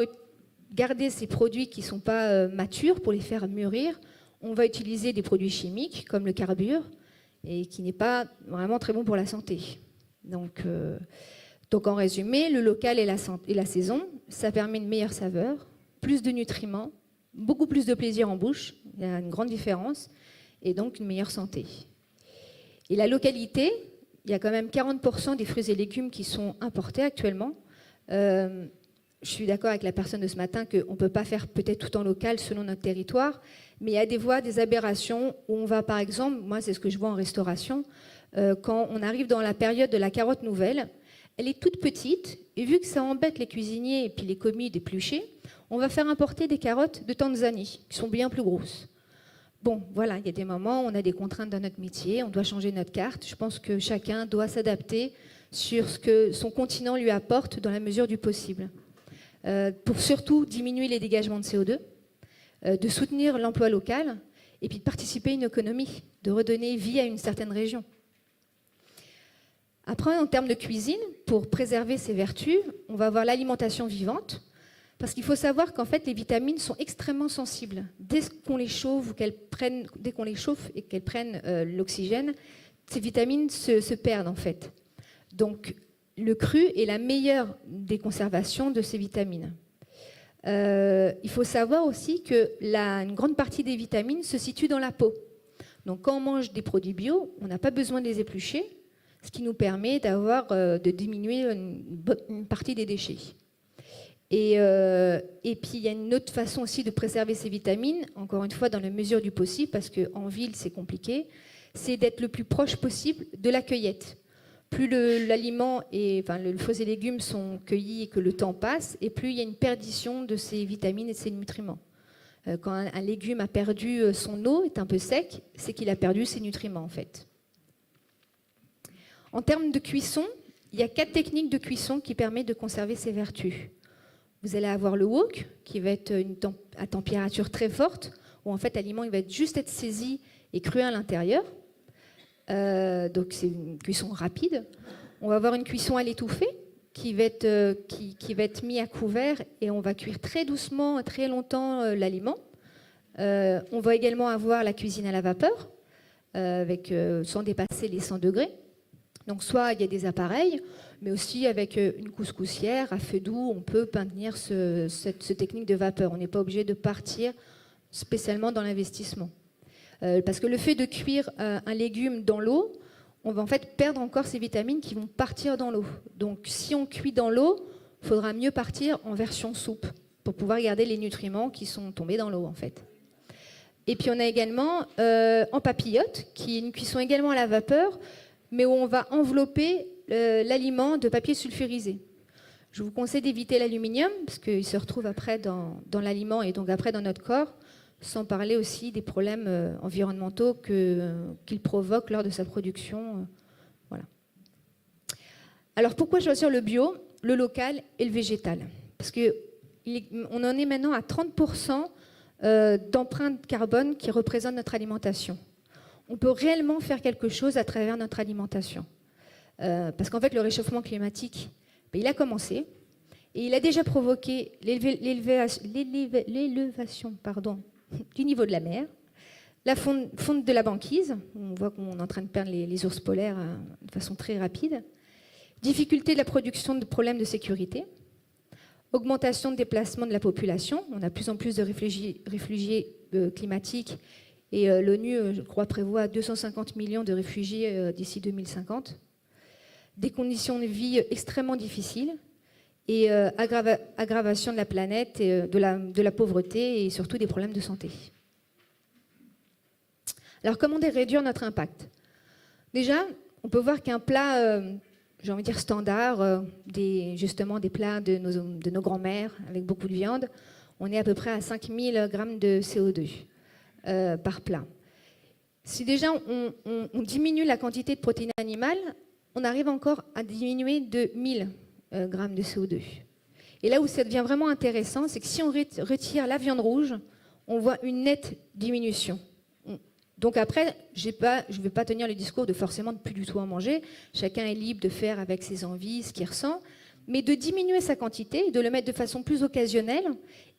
Speaker 6: garder ces produits qui ne sont pas matures, pour les faire mûrir, on va utiliser des produits chimiques comme le carbure, et qui n'est pas vraiment très bon pour la santé. Donc en résumé, le local et la saison, ça permet une meilleure saveur, plus de nutriments, beaucoup plus de plaisir en bouche, il y a une grande différence, et donc une meilleure santé. Et la localité, il y a quand même 40% des fruits et légumes qui sont importés actuellement. Je suis d'accord avec la personne de ce matin qu'on ne peut pas faire peut-être tout en local selon notre territoire, mais il y a des voies, des aberrations où on va par exemple, moi c'est ce que je vois en restauration, quand on arrive dans la période de la carotte nouvelle, elle est toute petite, et vu que ça embête les cuisiniers et puis les commis d'éplucher, on va faire importer des carottes de Tanzanie, qui sont bien plus grosses. Bon, voilà, il y a des moments où on a des contraintes dans notre métier, on doit changer notre carte. Je pense que chacun doit s'adapter sur ce que son continent lui apporte dans la mesure du possible. Pour surtout diminuer les dégagements de CO2, de soutenir l'emploi local, et puis de participer à une économie, de redonner vie à une certaine région. Après, en termes de cuisine, pour préserver ces vertus, on va avoir l'alimentation vivante, parce qu'il faut savoir qu'en fait, les vitamines sont extrêmement sensibles. Dès qu'on les chauffe et qu'elles prennent l'oxygène, ces vitamines se perdent en fait. Donc, le cru est la meilleure des conservations de ces vitamines. Il faut savoir aussi qu'une grande partie des vitamines se situe dans la peau. Donc, quand on mange des produits bio, on n'a pas besoin de les éplucher, ce qui nous permet de diminuer une partie des déchets. Et puis, il y a une autre façon aussi de préserver ces vitamines, encore une fois dans la mesure du possible, parce qu'en ville, c'est compliqué, c'est d'être le plus proche possible de la cueillette. Plus l'aliment et les fruits et légumes sont cueillis et que le temps passe, et plus il y a une perdition de ces vitamines et de ces nutriments. Quand un légume a perdu son eau, est un peu sec, c'est qu'il a perdu ses nutriments en fait. En termes de cuisson, il y a 4 techniques de cuisson qui permettent de conserver ces vertus. Vous allez avoir le wok, qui va être à température très forte, où en fait l'aliment il va juste être saisi et cru à l'intérieur. Donc c'est une cuisson rapide. On va avoir une cuisson à l'étouffée, qui va être mis à couvert et on va cuire très doucement, très longtemps l'aliment. On va également avoir la cuisine à la vapeur, sans dépasser les 100 degrés. Donc soit il y a des appareils, mais aussi avec une couscoussière à feu doux, on peut maintenir cette technique de vapeur. On n'est pas obligé de partir spécialement dans l'investissement. Parce que le fait de cuire un légume dans l'eau, on va en fait perdre encore ces vitamines qui vont partir dans l'eau. Donc si on cuit dans l'eau, il faudra mieux partir en version soupe pour pouvoir garder les nutriments qui sont tombés dans l'eau en fait. Et puis on a également en papillote, qui est une cuisson également à la vapeur, mais où on va envelopper l'aliment de papier sulfurisé. Je vous conseille d'éviter l'aluminium, parce qu'il se retrouve après dans l'aliment et donc après dans notre corps, sans parler aussi des problèmes environnementaux qu'il provoque lors de sa production. Voilà. Alors pourquoi choisir le bio, le local et le végétal? Parce qu'on en est maintenant à 30% d'empreinte carbone qui représente notre alimentation. On peut réellement faire quelque chose à travers notre alimentation. Parce qu'en fait, le réchauffement climatique, il a commencé et il a déjà provoqué l'élévation du niveau de la mer, la fonte de la banquise, on voit qu'on est en train de perdre les ours polaires de façon très rapide, difficulté de la production de problèmes de sécurité, augmentation de déplacement de la population, on a de plus en plus de réfugiés climatiques et l'ONU, je crois, prévoit 250 millions de réfugiés d'ici 2050, des conditions de vie extrêmement difficiles, et aggravation de la planète, et de la pauvreté et surtout des problèmes de santé. Alors comment réduire notre impact? Déjà, on peut voir qu'un plat, j'ai envie de dire standard, justement des plats de nos grands-mères avec beaucoup de viande, on est à peu près à 5000 grammes de CO2 par plat. Si déjà on diminue la quantité de protéines animales, on arrive encore à diminuer de 1000 grammes de CO2. Et là où ça devient vraiment intéressant, c'est que si on retire la viande rouge, on voit une nette diminution. Donc après, je ne vais pas tenir le discours de forcément de plus du tout en manger. Chacun est libre de faire avec ses envies, ce qu'il ressent, mais de diminuer sa quantité, de le mettre de façon plus occasionnelle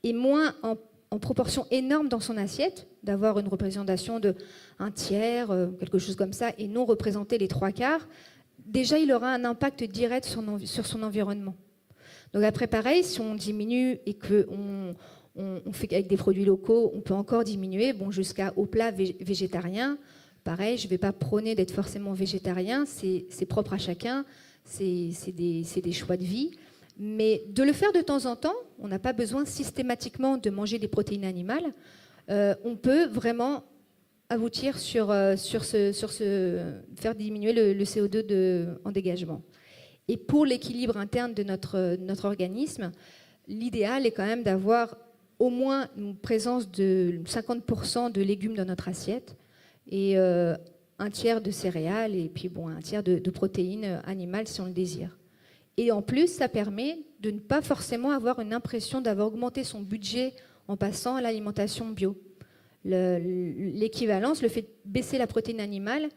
Speaker 6: et moins en proportion énorme dans son assiette, d'avoir une représentation de un tiers, quelque chose comme ça, et non représenter les 3/4. Déjà, il aura un impact direct sur son environnement. Donc après, pareil, si on diminue et qu'on fait avec des produits locaux, on peut encore diminuer, jusqu'au plat végétarien. Pareil, je ne vais pas prôner d'être forcément végétarien, c'est propre à chacun, c'est des choix de vie. Mais de le faire de temps en temps, on n'a pas besoin systématiquement de manger des protéines animales. On peut vraiment aboutir sur faire diminuer le CO2 en dégagement. Et pour l'équilibre interne de notre organisme, l'idéal est quand même d'avoir au moins une présence de 50% de légumes dans notre assiette et un tiers de céréales et puis un tiers de protéines animales si on le désire. Et en plus, ça permet de ne pas forcément avoir une impression d'avoir augmenté son budget en passant à l'alimentation bio. L'équivalence, le fait de baisser la protéine animale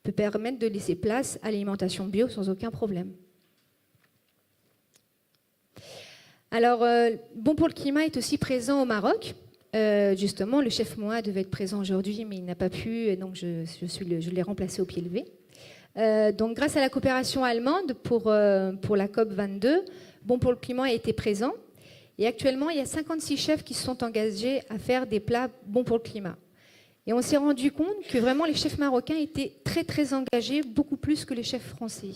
Speaker 6: peut permettre de laisser place à l'alimentation bio sans aucun problème. Alors, Bon pour le climat est aussi présent au Maroc. Justement, le chef Moa devait être présent aujourd'hui, mais il n'a pas pu, donc je l'ai remplacé au pied levé. Donc, grâce à la coopération allemande pour la COP 22, Bon pour le climat a été présent. Et actuellement, il y a 56 chefs qui se sont engagés à faire des plats bons pour le climat. Et on s'est rendu compte que vraiment les chefs marocains étaient très très engagés, beaucoup plus que les chefs français.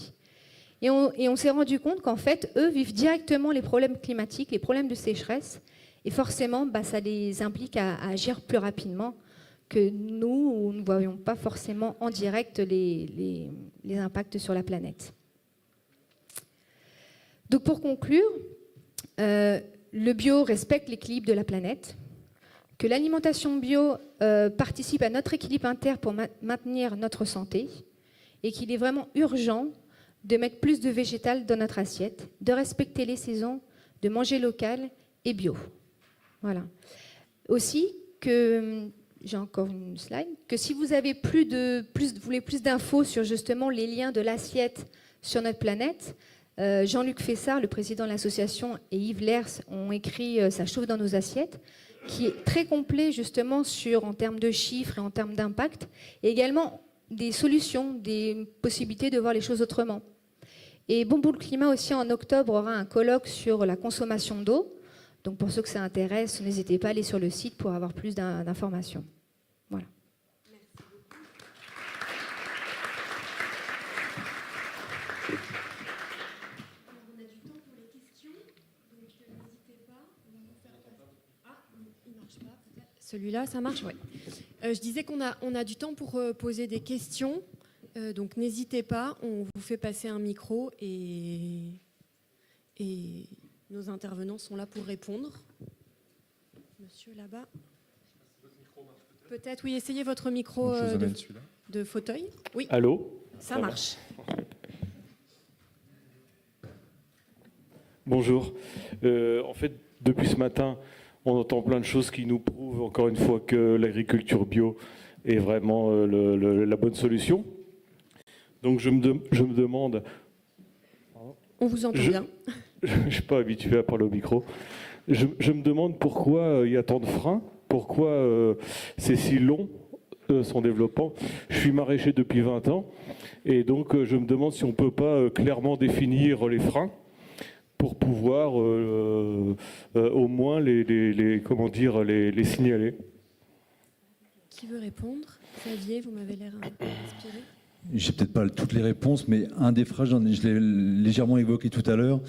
Speaker 6: Et on s'est rendu compte qu'en fait, eux vivent directement les problèmes climatiques, les problèmes de sécheresse. Et forcément, ça les implique à agir plus rapidement que nous, où nous ne voyons pas forcément en direct les impacts sur la planète. Donc pour conclure, le bio respecte l'équilibre de la planète, que l'alimentation bio participe à notre équilibre interne pour maintenir notre santé et qu'il est vraiment urgent de mettre plus de végétal dans notre assiette, de respecter les saisons, de manger local et bio. Voilà. Aussi, que j'ai encore une slide, que si vous avez voulez plus d'infos sur justement les liens de l'assiette sur notre planète, Jean-Luc Fessard, le président de l'association, et Yves Lers ont écrit « Ça chauffe dans nos assiettes », qui est très complet justement en termes de chiffres et en termes d'impact, et également des solutions, des possibilités de voir les choses autrement. Et Bon pour le climat aussi, en octobre, aura un colloque sur la consommation d'eau. Donc pour ceux que ça intéresse, n'hésitez pas à aller sur le site pour avoir plus d'informations. Voilà.
Speaker 3: Celui-là, ça marche, oui. Je disais qu'on a du temps pour poser des questions. Donc n'hésitez pas, on vous fait passer un micro et nos intervenants sont là pour répondre. Monsieur là-bas. Peut-être, oui, essayez votre micro de fauteuil. Oui.
Speaker 7: Allô ?
Speaker 3: Ça marche.
Speaker 7: Bonjour. En fait, depuis ce matin, on entend plein de choses qui nous prouvent encore une fois que l'agriculture bio est vraiment la bonne solution. Donc je me demande...
Speaker 3: On vous entend bien.
Speaker 7: Je ne suis pas habitué à parler au micro. Je me demande pourquoi il y a tant de freins, pourquoi c'est si long son développement. Je suis maraîcher depuis 20 ans et donc je me demande si on ne peut pas clairement définir les freins pour pouvoir au moins les signaler.
Speaker 3: Qui veut répondre ? Xavier, vous m'avez l'air inspiré.
Speaker 1: J'ai peut-être pas toutes les réponses, mais un des phrases, je l'ai légèrement évoqué tout à l'heure,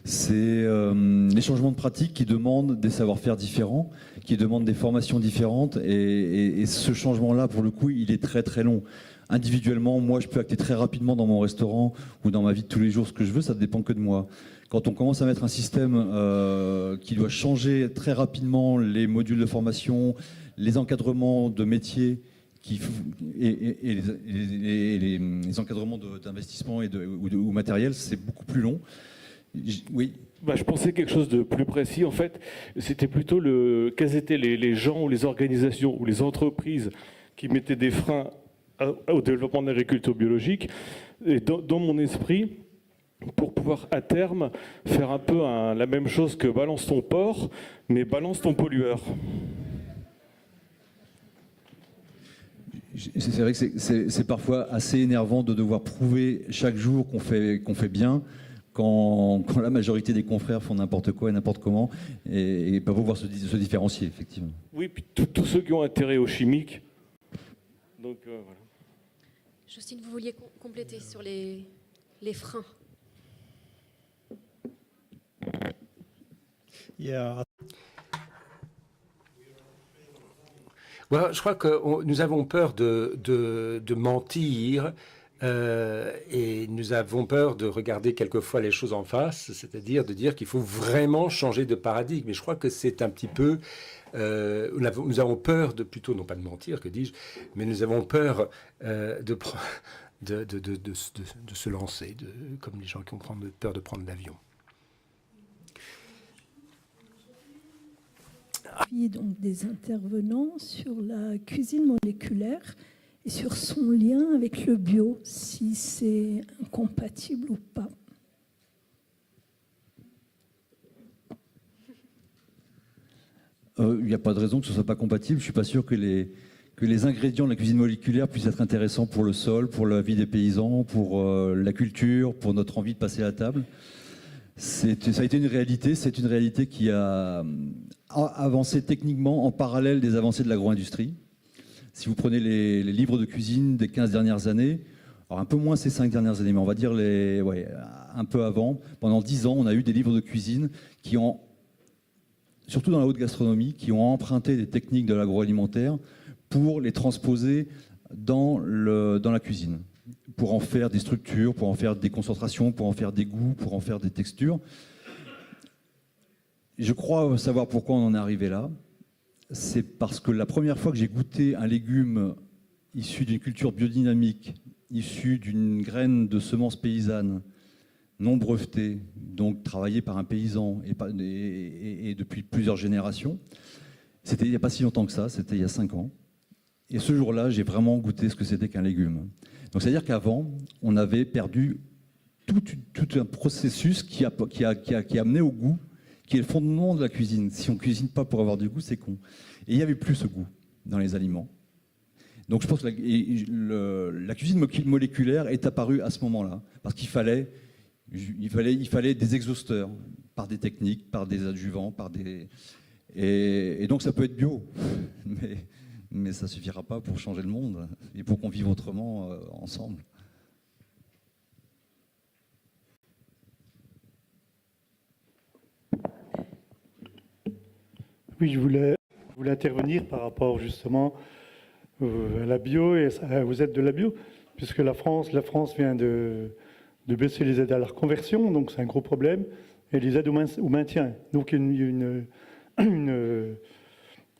Speaker 1: c'est les changements de pratique qui demandent des savoir-faire différents, qui demandent des formations différentes, et ce changement-là, pour le coup, il est très très long. Individuellement, moi, je peux acter très rapidement dans mon restaurant ou dans ma vie de tous les jours ce que je veux, ça ne dépend que de moi. Quand on commence à mettre un système qui doit changer très rapidement les modules de formation, les encadrements de métiers, et les encadrements d'investissement ou matériel, c'est beaucoup plus long. Oui.
Speaker 7: Je pensais quelque chose de plus précis. En fait, c'était plutôt quels étaient les gens ou les organisations ou les entreprises qui mettaient des freins au développement de l'agriculture biologique. Et dans mon esprit, pour pouvoir à terme faire un peu la même chose que balance ton porc, mais balance ton pollueur.
Speaker 1: C'est vrai que c'est parfois assez énervant de devoir prouver chaque jour qu'on fait bien quand la majorité des confrères font n'importe quoi et n'importe comment et ne peuvent pas pouvoir se différencier, effectivement.
Speaker 7: Oui, puis tous ceux qui ont intérêt aux chimiques. Donc, voilà.
Speaker 3: Justine, vous vouliez compléter sur les freins.
Speaker 4: Yeah.
Speaker 8: Well, je crois que nous avons peur de mentir et nous avons peur de regarder quelquefois les choses en face, c'est-à-dire de dire qu'il faut vraiment changer de paradigme. Et je crois que c'est un petit peu... nous avons peur plutôt, non pas de mentir, que dis-je, mais nous avons peur de se lancer, comme les gens qui ont peur de prendre l'avion.
Speaker 9: Puis donc des intervenants sur la cuisine moléculaire et sur son lien avec le bio, si c'est incompatible ou pas.
Speaker 1: Il n'y a pas de raison que ce ne soit pas compatible. Je ne suis pas sûr que les ingrédients de la cuisine moléculaire puissent être intéressants pour le sol, pour la vie des paysans, pour la culture, pour notre envie de passer à la table. Ça a été une réalité. C'est une réalité qui a avancé techniquement en parallèle des avancées de l'agro-industrie. Si vous prenez les livres de cuisine des 15 dernières années, alors un peu moins ces 5 dernières années, mais on va dire un peu avant, pendant 10 ans, on a eu des livres de cuisine qui ont, surtout dans la haute gastronomie, qui ont emprunté des techniques de l'agroalimentaire pour les transposer dans la cuisine, pour en faire des structures, pour en faire des concentrations, pour en faire des goûts, pour en faire des textures. Je crois savoir pourquoi on en est arrivé là. C'est parce que la première fois que j'ai goûté un légume issu d'une culture biodynamique, issu d'une graine de semence paysanne, non breveté, donc travaillé par un paysan et depuis plusieurs générations. C'était il n'y a pas si longtemps que ça, c'était il y a 5 ans. Et ce jour-là, j'ai vraiment goûté ce que c'était qu'un légume. Donc c'est-à-dire qu'avant, on avait perdu tout un processus qui a amené au goût, qui est le fondement de la cuisine. Si on ne cuisine pas pour avoir du goût, c'est con. Et il n'y avait plus ce goût dans les aliments. Donc je pense que la cuisine moléculaire est apparue à ce moment-là, parce qu'il fallait des exhausteurs, par des techniques, par des adjuvants, et donc ça peut être bio, mais ça ne suffira pas pour changer le monde et pour qu'on vive autrement ensemble.
Speaker 10: Oui, je voulais intervenir par rapport justement à la bio et aux aides de la bio, puisque la France vient de baisser les aides à la reconversion, donc c'est un gros problème, et les aides au maintien. Donc il y a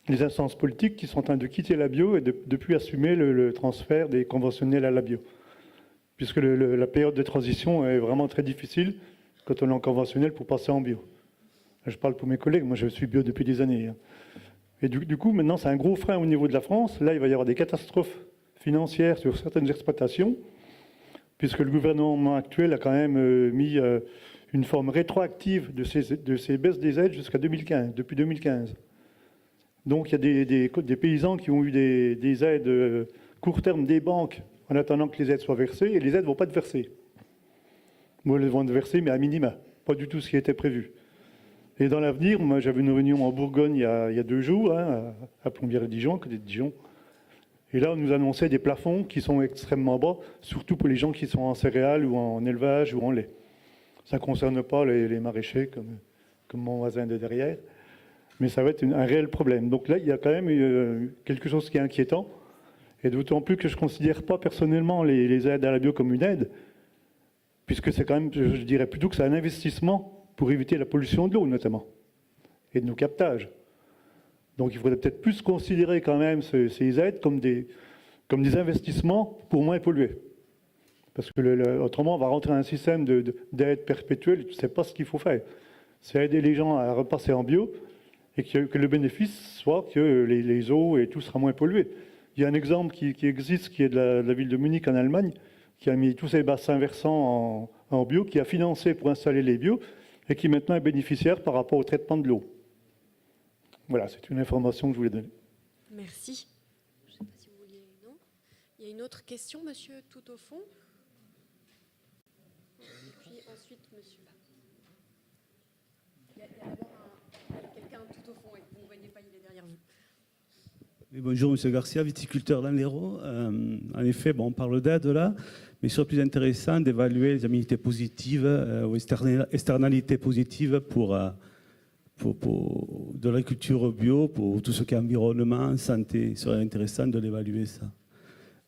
Speaker 10: les instances politiques qui sont en train de quitter la bio et de plus assumer le transfert des conventionnels à la bio, puisque la période de transition est vraiment très difficile quand on est en conventionnel pour passer en bio. Je parle pour mes collègues, moi je suis bio depuis des années. Et du coup, maintenant, c'est un gros frein au niveau de la France. Là, il va y avoir des catastrophes financières sur certaines exploitations, puisque le gouvernement actuel a quand même mis une forme rétroactive de ces baisses des aides jusqu'à 2015, depuis 2015. Donc, il y a des paysans qui ont eu des aides court terme des banques en attendant que les aides soient versées, et les aides ne vont pas être versées. Bon, elles vont être versées, mais à minima, pas du tout ce qui était prévu. Et dans l'avenir, moi j'avais une réunion en Bourgogne il y a 2 jours, à Plombières-et-Dijon, à côté de Dijon. Et là, on nous annonçait des plafonds qui sont extrêmement bas, surtout pour les gens qui sont en céréales ou en élevage ou en lait. Ça ne concerne pas les maraîchers comme mon voisin de derrière, mais ça va être un réel problème. Donc là, il y a quand même quelque chose qui est inquiétant, et d'autant plus que je ne considère pas personnellement les aides à la bio comme une aide, puisque c'est quand même, je dirais plutôt que c'est un investissement pour éviter la pollution de l'eau, notamment, et de nos captages. Donc il faudrait peut-être plus considérer quand même ces aides comme des investissements pour moins polluer. Parce que autrement, on va rentrer dans un système d'aide perpétuelle, je ne sais pas ce qu'il faut faire. C'est aider les gens à repasser en bio, et que le bénéfice soit que les eaux et tout sera moins pollué. Il y a un exemple qui existe, qui est de la ville de Munich en Allemagne, qui a mis tous ces bassins versants en bio, qui a financé pour installer les bio, et qui maintenant est bénéficiaire par rapport au traitement de l'eau. Voilà, c'est une information que je voulais donner.
Speaker 3: Merci. Je ne sais pas si vous vouliez... Non. Il y a une autre question, monsieur, tout au fond. Puis ensuite, monsieur. Il y a d'abord quelqu'un tout au fond, et vous ne voyez pas, il est derrière vous.
Speaker 11: Oui, bonjour, monsieur Garcia, viticulteur dans l'Hérault. En effet, on parle d'aide là, mais il serait plus intéressant d'évaluer les aménités positives ou externalités positives pour de l'agriculture bio, pour tout ce qui est environnement, santé. Il serait intéressant de l'évaluer, ça.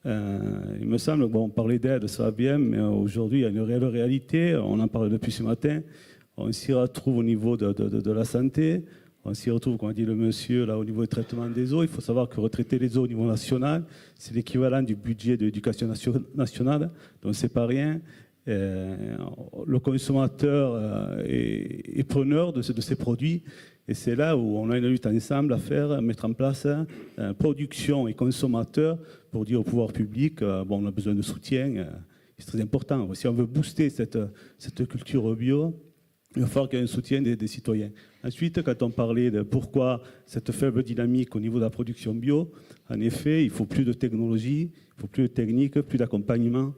Speaker 11: Il me semble, parler d'aide, ça va bien, mais aujourd'hui, il y a une réelle réalité. On en parle depuis ce matin. On s'y retrouve au niveau de la santé. On s'y retrouve, comme a dit le monsieur, là, au niveau du traitement des eaux. Il faut savoir que retraiter les eaux au niveau national, c'est l'équivalent du budget de l'éducation nationale, donc c'est pas rien. Le consommateur est preneur de ces produits, et c'est là où on a une lutte ensemble à faire, mettre en place production et consommateur pour dire au pouvoir public, on a besoin de soutien, c'est très important. Si on veut booster cette culture bio, il va falloir qu'il y ait un soutien des citoyens. Ensuite, quand on parlait de pourquoi cette faible dynamique au niveau de la production bio, en effet, il faut plus de technologie, il faut plus de technique, plus d'accompagnement.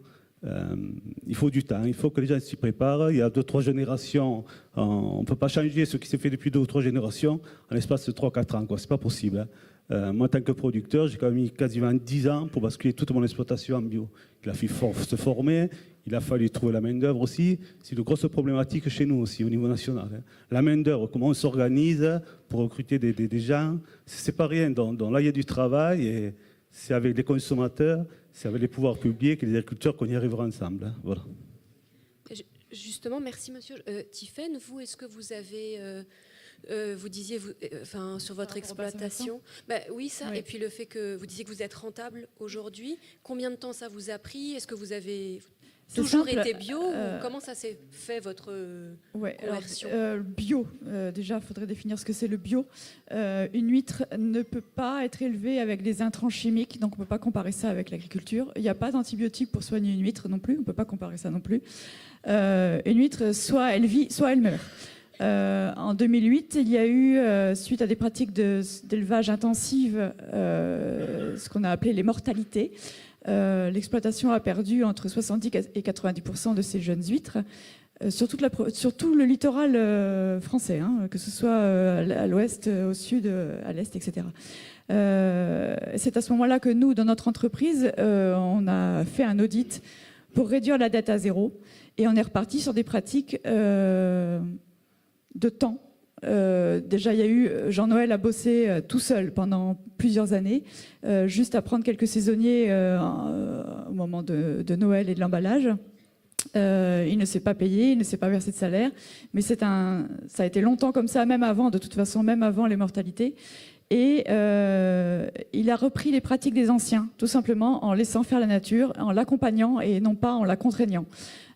Speaker 11: Il faut du temps, il faut que les gens s'y préparent. Il y a 2-3 générations, on ne peut pas changer ce qui s'est fait depuis 2 ou 3 générations en l'espace de 3-4 ans. Ce n'est pas possible. Moi, en tant que producteur, j'ai quand même mis quasiment 10 ans pour basculer toute mon exploitation en bio. Il a fallu se former, il a fallu trouver la main-d'œuvre aussi. C'est une grosse problématique chez nous aussi, au niveau national. La main-d'œuvre, comment on s'organise pour recruter des gens, c'est pas rien. Donc là, il y a du travail, et c'est avec les consommateurs, c'est avec les pouvoirs publics et les agriculteurs qu'on y arrivera ensemble. Voilà.
Speaker 3: Justement, merci monsieur. Tiphaine, vous, est-ce que vous avez... vous disiez, sur votre exploitation, oui, ça, et puis le fait que vous disiez que vous êtes rentable aujourd'hui, combien de temps ça vous a pris? Est-ce que vous avez...
Speaker 2: C'est
Speaker 3: toujours
Speaker 2: simple,
Speaker 3: été bio ou comment ça s'est fait votre conversion?
Speaker 2: Bio, déjà, il faudrait définir ce que c'est le bio. Une huître ne peut pas être élevée avec des intrants chimiques, donc on ne peut pas comparer ça avec l'agriculture. Il n'y a pas d'antibiotiques pour soigner une huître non plus, on ne peut pas comparer ça non plus. Une huître, soit elle vit, soit elle meurt. En 2008, il y a eu, suite à des pratiques d'élevage intensive, ce qu'on a appelé les mortalités. L'exploitation a perdu entre 70 et 90% de ces jeunes huîtres sur tout le littoral français, hein, que ce soit à l'ouest, au sud, à l'est, etc. C'est à ce moment-là que nous, dans notre entreprise, on a fait un audit pour réduire la dette à zéro et on est reparti sur des pratiques de temps. Déjà, il y a eu Jean-Noël a bossé tout seul pendant plusieurs années, juste à prendre quelques saisonniers au moment de Noël et de l'emballage. Il ne s'est pas payé, il ne s'est pas versé de salaire, mais ça a été longtemps comme ça, même avant, de toute façon, même avant les mortalités. Et il a repris les pratiques des anciens, tout simplement en laissant faire la nature, en l'accompagnant et non pas en la contraignant.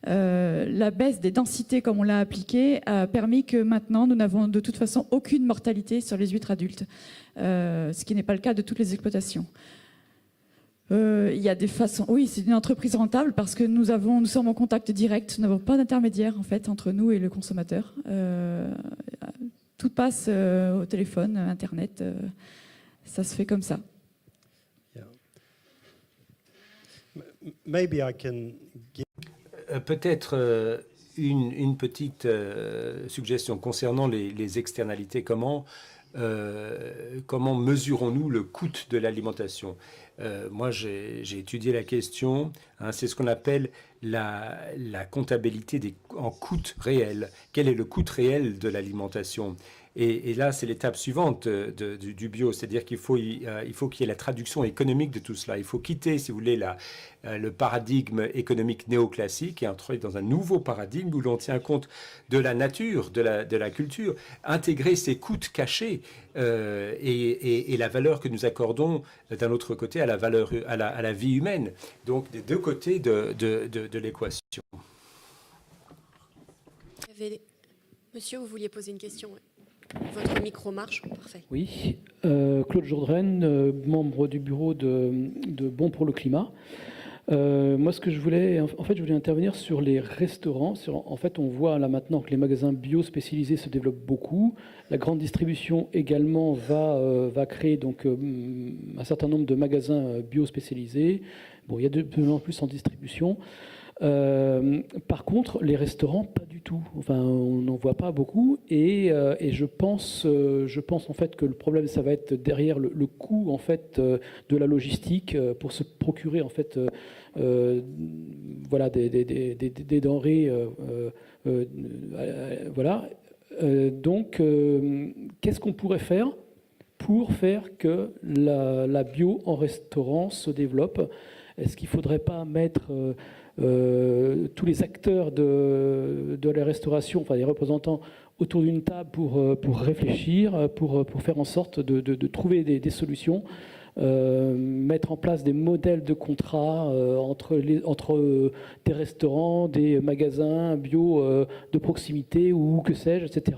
Speaker 2: La baisse des densités, comme on l'a appliqué, a permis que maintenant, nous n'avons de toute façon aucune mortalité sur les huîtres adultes, ce qui n'est pas le cas de toutes les exploitations. Il y a des façons... Oui, c'est une entreprise rentable parce que nous sommes en contact direct, nous n'avons pas d'intermédiaire en fait, entre nous et le consommateur. Tout passe au téléphone, Internet, ça se fait comme ça.
Speaker 4: Yeah. Maybe I can give...
Speaker 8: Peut-être une petite suggestion concernant les externalités. Comment mesurons-nous le coût de l'alimentation? Moi, j'ai étudié la question. Hein, c'est ce qu'on appelle la comptabilité en coûts réels. Quel est le coût réel de l'alimentation? Et là, c'est l'étape suivante du bio, c'est-à-dire qu'il faut qu'il y ait la traduction économique de tout cela. Il faut quitter, si vous voulez, le paradigme économique néoclassique et entrer dans un nouveau paradigme où l'on tient compte de la nature, de la culture, intégrer ces coûts cachés et la valeur que nous accordons d'un autre côté à la vie humaine. Donc, des deux côtés de l'équation.
Speaker 3: Monsieur, vous vouliez poser une question? Votre micro marche, parfait.
Speaker 12: Oui, Claude Jourdraine, membre du bureau de Bon pour le climat. Moi, ce que je voulais, en fait, je voulais intervenir sur les restaurants. En fait, on voit là maintenant que les magasins bio spécialisés se développent beaucoup. La grande distribution également va créer donc un certain nombre de magasins bio spécialisés. Bon, il y a de plus en plus en distribution. Par contre, les restaurants, pas du tout. Enfin, on n'en voit pas beaucoup. Et je pense en fait que le problème, ça va être derrière le coût en fait de la logistique pour se procurer en fait voilà des denrées. Voilà. Donc, qu'est-ce qu'on pourrait faire pour faire que la bio en restaurant se développe? Est-ce qu'il ne faudrait pas mettre tous les acteurs de la restauration, enfin les représentants, autour d'une table pour réfléchir, pour faire en sorte de trouver des solutions, mettre en place des modèles de contrats entre des restaurants, des magasins bio de proximité ou que sais-je, etc.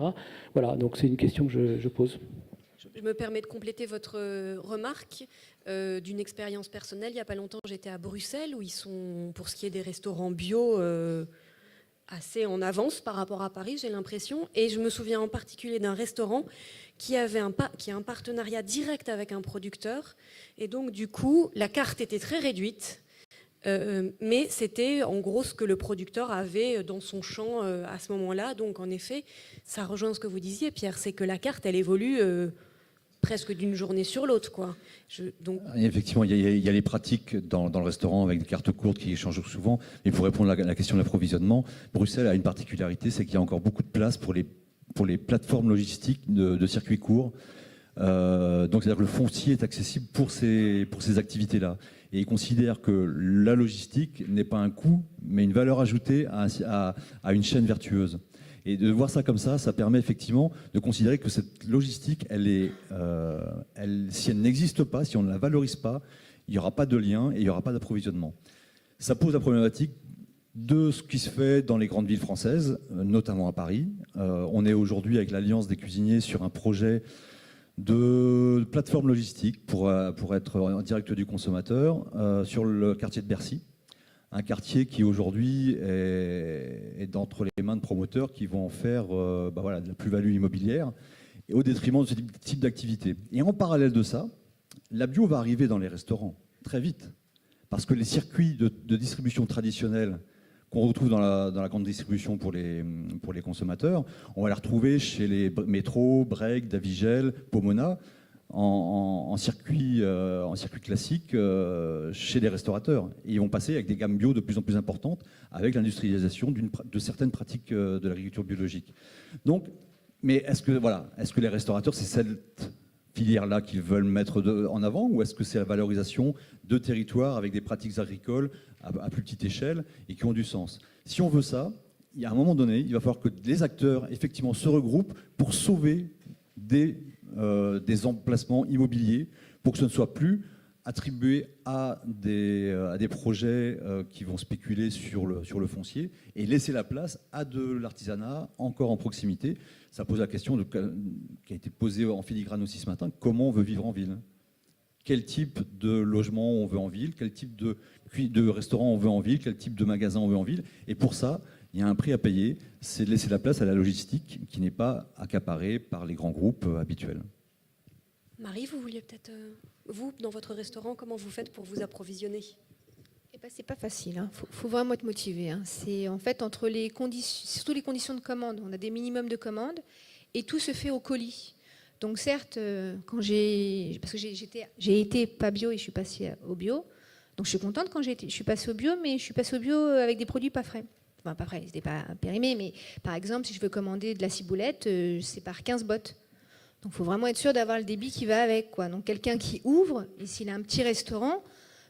Speaker 12: Voilà, donc c'est une question que je pose.
Speaker 3: Je me permets de compléter votre remarque d'une expérience personnelle. Il n'y a pas longtemps, j'étais à Bruxelles, où ils sont, pour ce qui est des restaurants bio, assez en avance par rapport à Paris, j'ai l'impression. Et je me souviens en particulier d'un restaurant qui a un partenariat direct avec un producteur. Et donc, du coup, la carte était très réduite. Mais c'était en gros ce que le producteur avait dans son champ à ce moment-là. Donc, en effet, ça rejoint ce que vous disiez, Pierre, c'est que la carte, elle évolue presque d'une journée sur l'autre, quoi.
Speaker 1: Effectivement, il y a les pratiques dans le restaurant avec des cartes courtes qui changent souvent. Mais pour répondre à la question de l'approvisionnement, Bruxelles a une particularité, c'est qu'il y a encore beaucoup de place pour les plateformes logistiques de circuits courts. Donc, c'est-à-dire que le foncier est accessible pour ces activités-là. Et ils considèrent que la logistique n'est pas un coût, mais une valeur ajoutée à une chaîne vertueuse. Et de voir ça comme ça permet effectivement de considérer que cette logistique, si elle n'existe pas, si on ne la valorise pas, il n'y aura pas de lien et il n'y aura pas d'approvisionnement. Ça pose la problématique de ce qui se fait dans les grandes villes françaises, notamment à Paris. On est aujourd'hui avec l'Alliance des cuisiniers sur un projet de plateforme logistique pour être en direct du consommateur sur le quartier de Bercy. Un quartier qui aujourd'hui est entre les mains de promoteurs qui vont en faire de la plus-value immobilière et au détriment de ce type d'activité. Et en parallèle de ça, la bio va arriver dans les restaurants très vite parce que les circuits de distribution traditionnels qu'on retrouve dans la grande distribution pour les consommateurs, on va les retrouver chez les Métro, Break, Davigel, Pomona, en circuit classique chez les restaurateurs. Et ils vont passer avec des gammes bio de plus en plus importantes avec l'industrialisation de certaines pratiques de l'agriculture biologique. Donc, mais est-ce que les restaurateurs, c'est cette filière-là qu'ils veulent mettre en avant, ou est-ce que c'est la valorisation de territoires avec des pratiques agricoles à plus petite échelle et qui ont du sens? Si on veut ça, il y a un moment donné, il va falloir que les acteurs effectivement se regroupent pour sauver des emplacements immobiliers, pour que ce ne soit plus attribué à des projets qui vont spéculer sur le foncier et laisser la place à de l'artisanat encore en proximité. Ça pose la question qui a été posée en filigrane aussi ce matin, comment on veut vivre en ville? Quel type de logement on veut en ville? Quel type de restaurant on veut en ville? Quel type de magasin on veut en ville? Et pour ça, il y a un prix à payer, c'est de laisser la place à la logistique qui n'est pas accaparée par les grands groupes habituels.
Speaker 3: Marie, vous vouliez peut-être, vous, dans votre restaurant, comment vous faites pour vous approvisionner?
Speaker 6: C'est pas facile, hein. Faut vraiment être motivé, hein. C'est en fait entre les conditions, surtout les conditions de commande, on a des minimums de commandes et tout se fait au colis. Donc certes, parce que j'ai été pas bio et je suis passée au bio, donc je suis contente quand je suis passée au bio, mais je suis passée au bio avec des produits pas frais. Enfin pas frais, c'était pas périmé, mais par exemple si je veux commander de la ciboulette, c'est par 15 bottes. Donc il faut vraiment être sûr d'avoir le débit qui va avec, quoi. Donc quelqu'un qui ouvre, et s'il a un petit restaurant,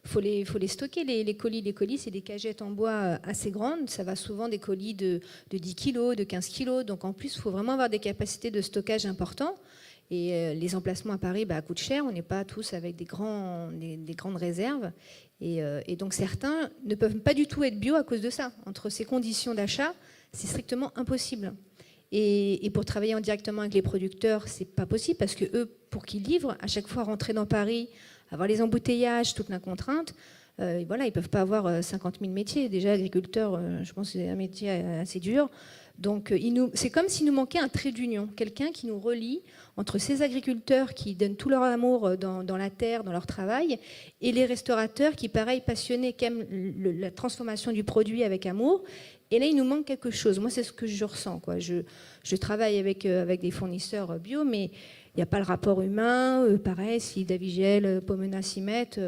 Speaker 6: faut les stocker, les colis. Les colis, c'est des cagettes en bois assez grandes. Ça va souvent des colis de 10 kg, de 15 kg. Donc en plus, il faut vraiment avoir des capacités de stockage importantes. Et les emplacements à Paris coûtent cher. On n'est pas tous avec des grandes réserves. Et donc certains ne peuvent pas du tout être bio à cause de ça. Entre ces conditions d'achat, c'est strictement impossible. Et pour travailler directement avec les producteurs, c'est pas possible parce que eux, pour qu'ils livrent, à chaque fois rentrer dans Paris, avoir les embouteillages, toute la contrainte, voilà, ils peuvent pas avoir 50 000 métiers. Déjà, agriculteur, je pense que c'est un métier assez dur. Donc, c'est comme s'il nous manquait un trait d'union, quelqu'un qui nous relie entre ces agriculteurs qui donnent tout leur amour dans la terre, dans leur travail, et les restaurateurs qui, pareil, passionnés, qui aiment la transformation du produit avec amour. Et là, il nous manque quelque chose. Moi, c'est ce que je ressens, quoi. Je travaille avec des fournisseurs bio, mais il n'y a pas le rapport humain. Pareil, si Davigel, Pomona s'y mettent,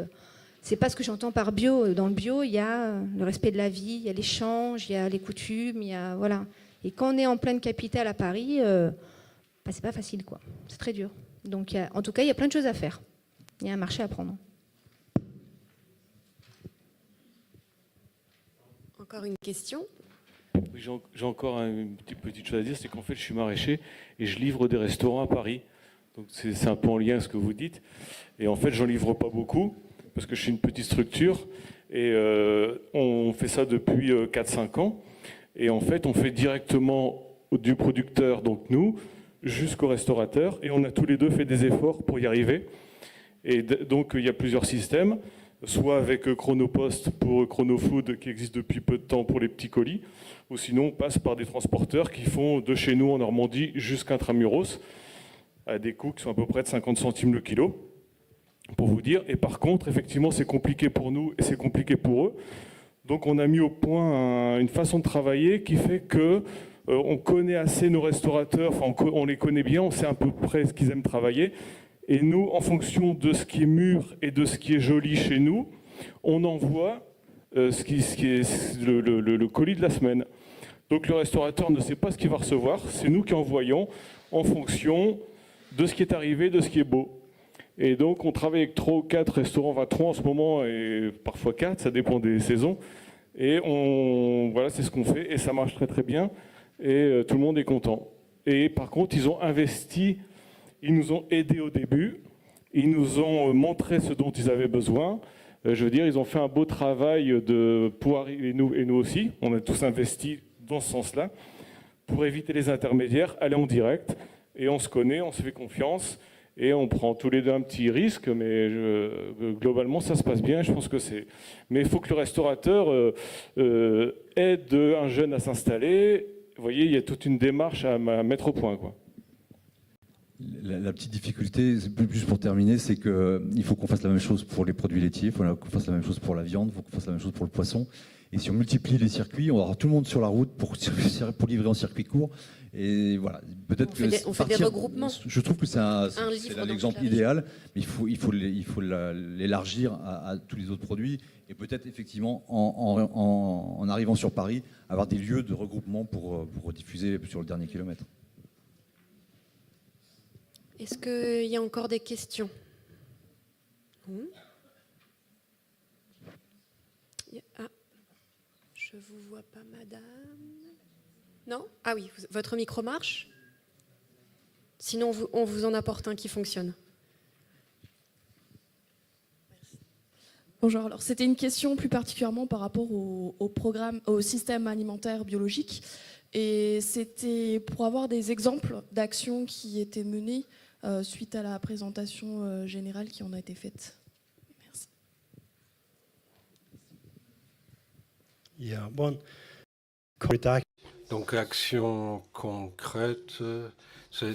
Speaker 6: c'est pas ce que j'entends par bio. Dans le bio, il y a le respect de la vie, il y a l'échange, il y a les coutumes, il y a voilà. Et quand on est en pleine capitale à Paris, c'est pas facile, quoi. C'est très dur. Donc, en tout cas, il y a plein de choses à faire. Il y a un marché à prendre.
Speaker 3: Encore une question?
Speaker 7: Oui, j'ai encore une petite chose à dire, c'est qu'en fait, je suis maraîcher et je livre des restaurants à Paris. Donc, c'est un peu en lien avec ce que vous dites. Et en fait, j'en livre pas beaucoup parce que je suis une petite structure et on fait ça depuis 4-5 ans. Et en fait, on fait directement du producteur, donc nous, jusqu'au restaurateur. Et on a tous les deux fait des efforts pour y arriver. Et donc, il y a plusieurs systèmes, soit avec Chronopost pour Chronofood, qui existe depuis peu de temps pour les petits colis, ou sinon, on passe par des transporteurs qui font de chez nous en Normandie jusqu'intramuros, à des coûts qui sont à peu près de 50 centimes le kilo, pour vous dire. Et par contre, effectivement, c'est compliqué pour nous et c'est compliqué pour eux. Donc on a mis au point une façon de travailler qui fait que on connaît assez nos restaurateurs, enfin on les connaît bien, on sait à peu près ce qu'ils aiment travailler. Et nous, en fonction de ce qui est mûr et de ce qui est joli chez nous, on envoie ce qui est le colis de la semaine. Donc le restaurateur ne sait pas ce qu'il va recevoir, c'est nous qui envoyons en fonction de ce qui est arrivé, de ce qui est beau. Et donc on travaille avec 3 ou 4 restaurants, enfin 3 en ce moment et parfois 4, ça dépend des saisons. Et voilà, c'est ce qu'on fait et ça marche très très bien et tout le monde est content. Et par contre, ils ont investi, ils nous ont aidés au début, ils nous ont montré ce dont ils avaient besoin. Je veux dire, ils ont fait un beau travail pour arriver, et nous aussi, on a tous investi dans ce sens-là, pour éviter les intermédiaires, aller en direct, et on se connaît, on se fait confiance, et on prend tous les deux un petit risque, mais globalement, ça se passe bien, je pense que c'est... Mais il faut que le restaurateur aide un jeune à s'installer. Vous voyez, il y a toute une démarche à mettre au point, quoi.
Speaker 1: La petite difficulté, juste pour terminer, c'est qu'il faut qu'on fasse la même chose pour les produits laitiers, il faut qu'on fasse la même chose pour la viande, il faut qu'on fasse la même chose pour le poisson. Et si on multiplie les circuits, on va avoir tout le monde sur la route pour livrer en circuit court. Et voilà, peut-être que
Speaker 3: on fait des regroupements.
Speaker 1: Je trouve que c'est l'exemple idéal, mais il faut l'élargir à tous les autres produits. Et peut-être effectivement, en arrivant sur Paris, avoir des lieux de regroupement pour diffuser sur le dernier kilomètre.
Speaker 3: Est-ce qu'il y a encore des questions? Ah, je ne vous vois pas, madame. Non? Ah oui, votre micro marche? Sinon, on vous en apporte un qui fonctionne.
Speaker 13: Bonjour, alors c'était une question plus particulièrement par rapport au système alimentaire biologique. Et c'était pour avoir des exemples d'actions qui étaient menées suite à la présentation générale qui en a été faite. Merci.
Speaker 5: Donc, action concrète, c'est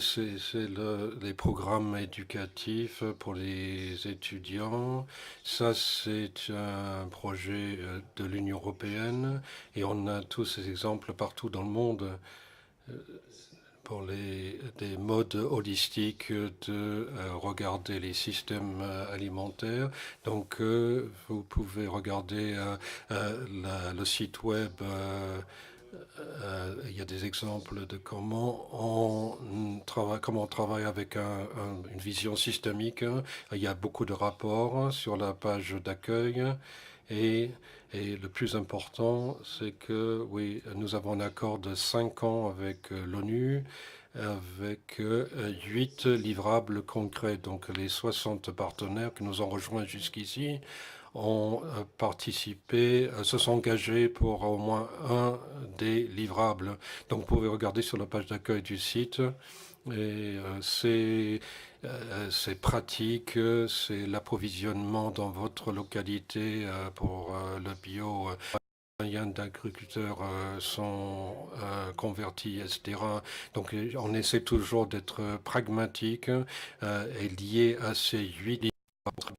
Speaker 5: les programmes éducatifs pour les étudiants. Ça, c'est un projet de l'Union européenne et on a tous ces exemples partout dans le monde pour des modes holistiques de regarder les systèmes alimentaires. Donc, vous pouvez regarder le site web. Il y a des exemples de comment on travaille avec une vision systémique. Il y a beaucoup de rapports sur la page d'accueil. Et le plus important, c'est que oui, nous avons un accord de 5 ans avec l'ONU, avec 8 livrables concrets. Donc les 60 partenaires qui nous ont rejoints jusqu'ici ont participé, se sont engagés pour au moins un des livrables. Donc vous pouvez regarder sur la page d'accueil du site. Et c'est pratique, c'est l'approvisionnement dans votre localité pour le bio. Les moyens d'agriculteurs sont convertis, etc. Donc on essaie toujours d'être pragmatique et lié à ces 8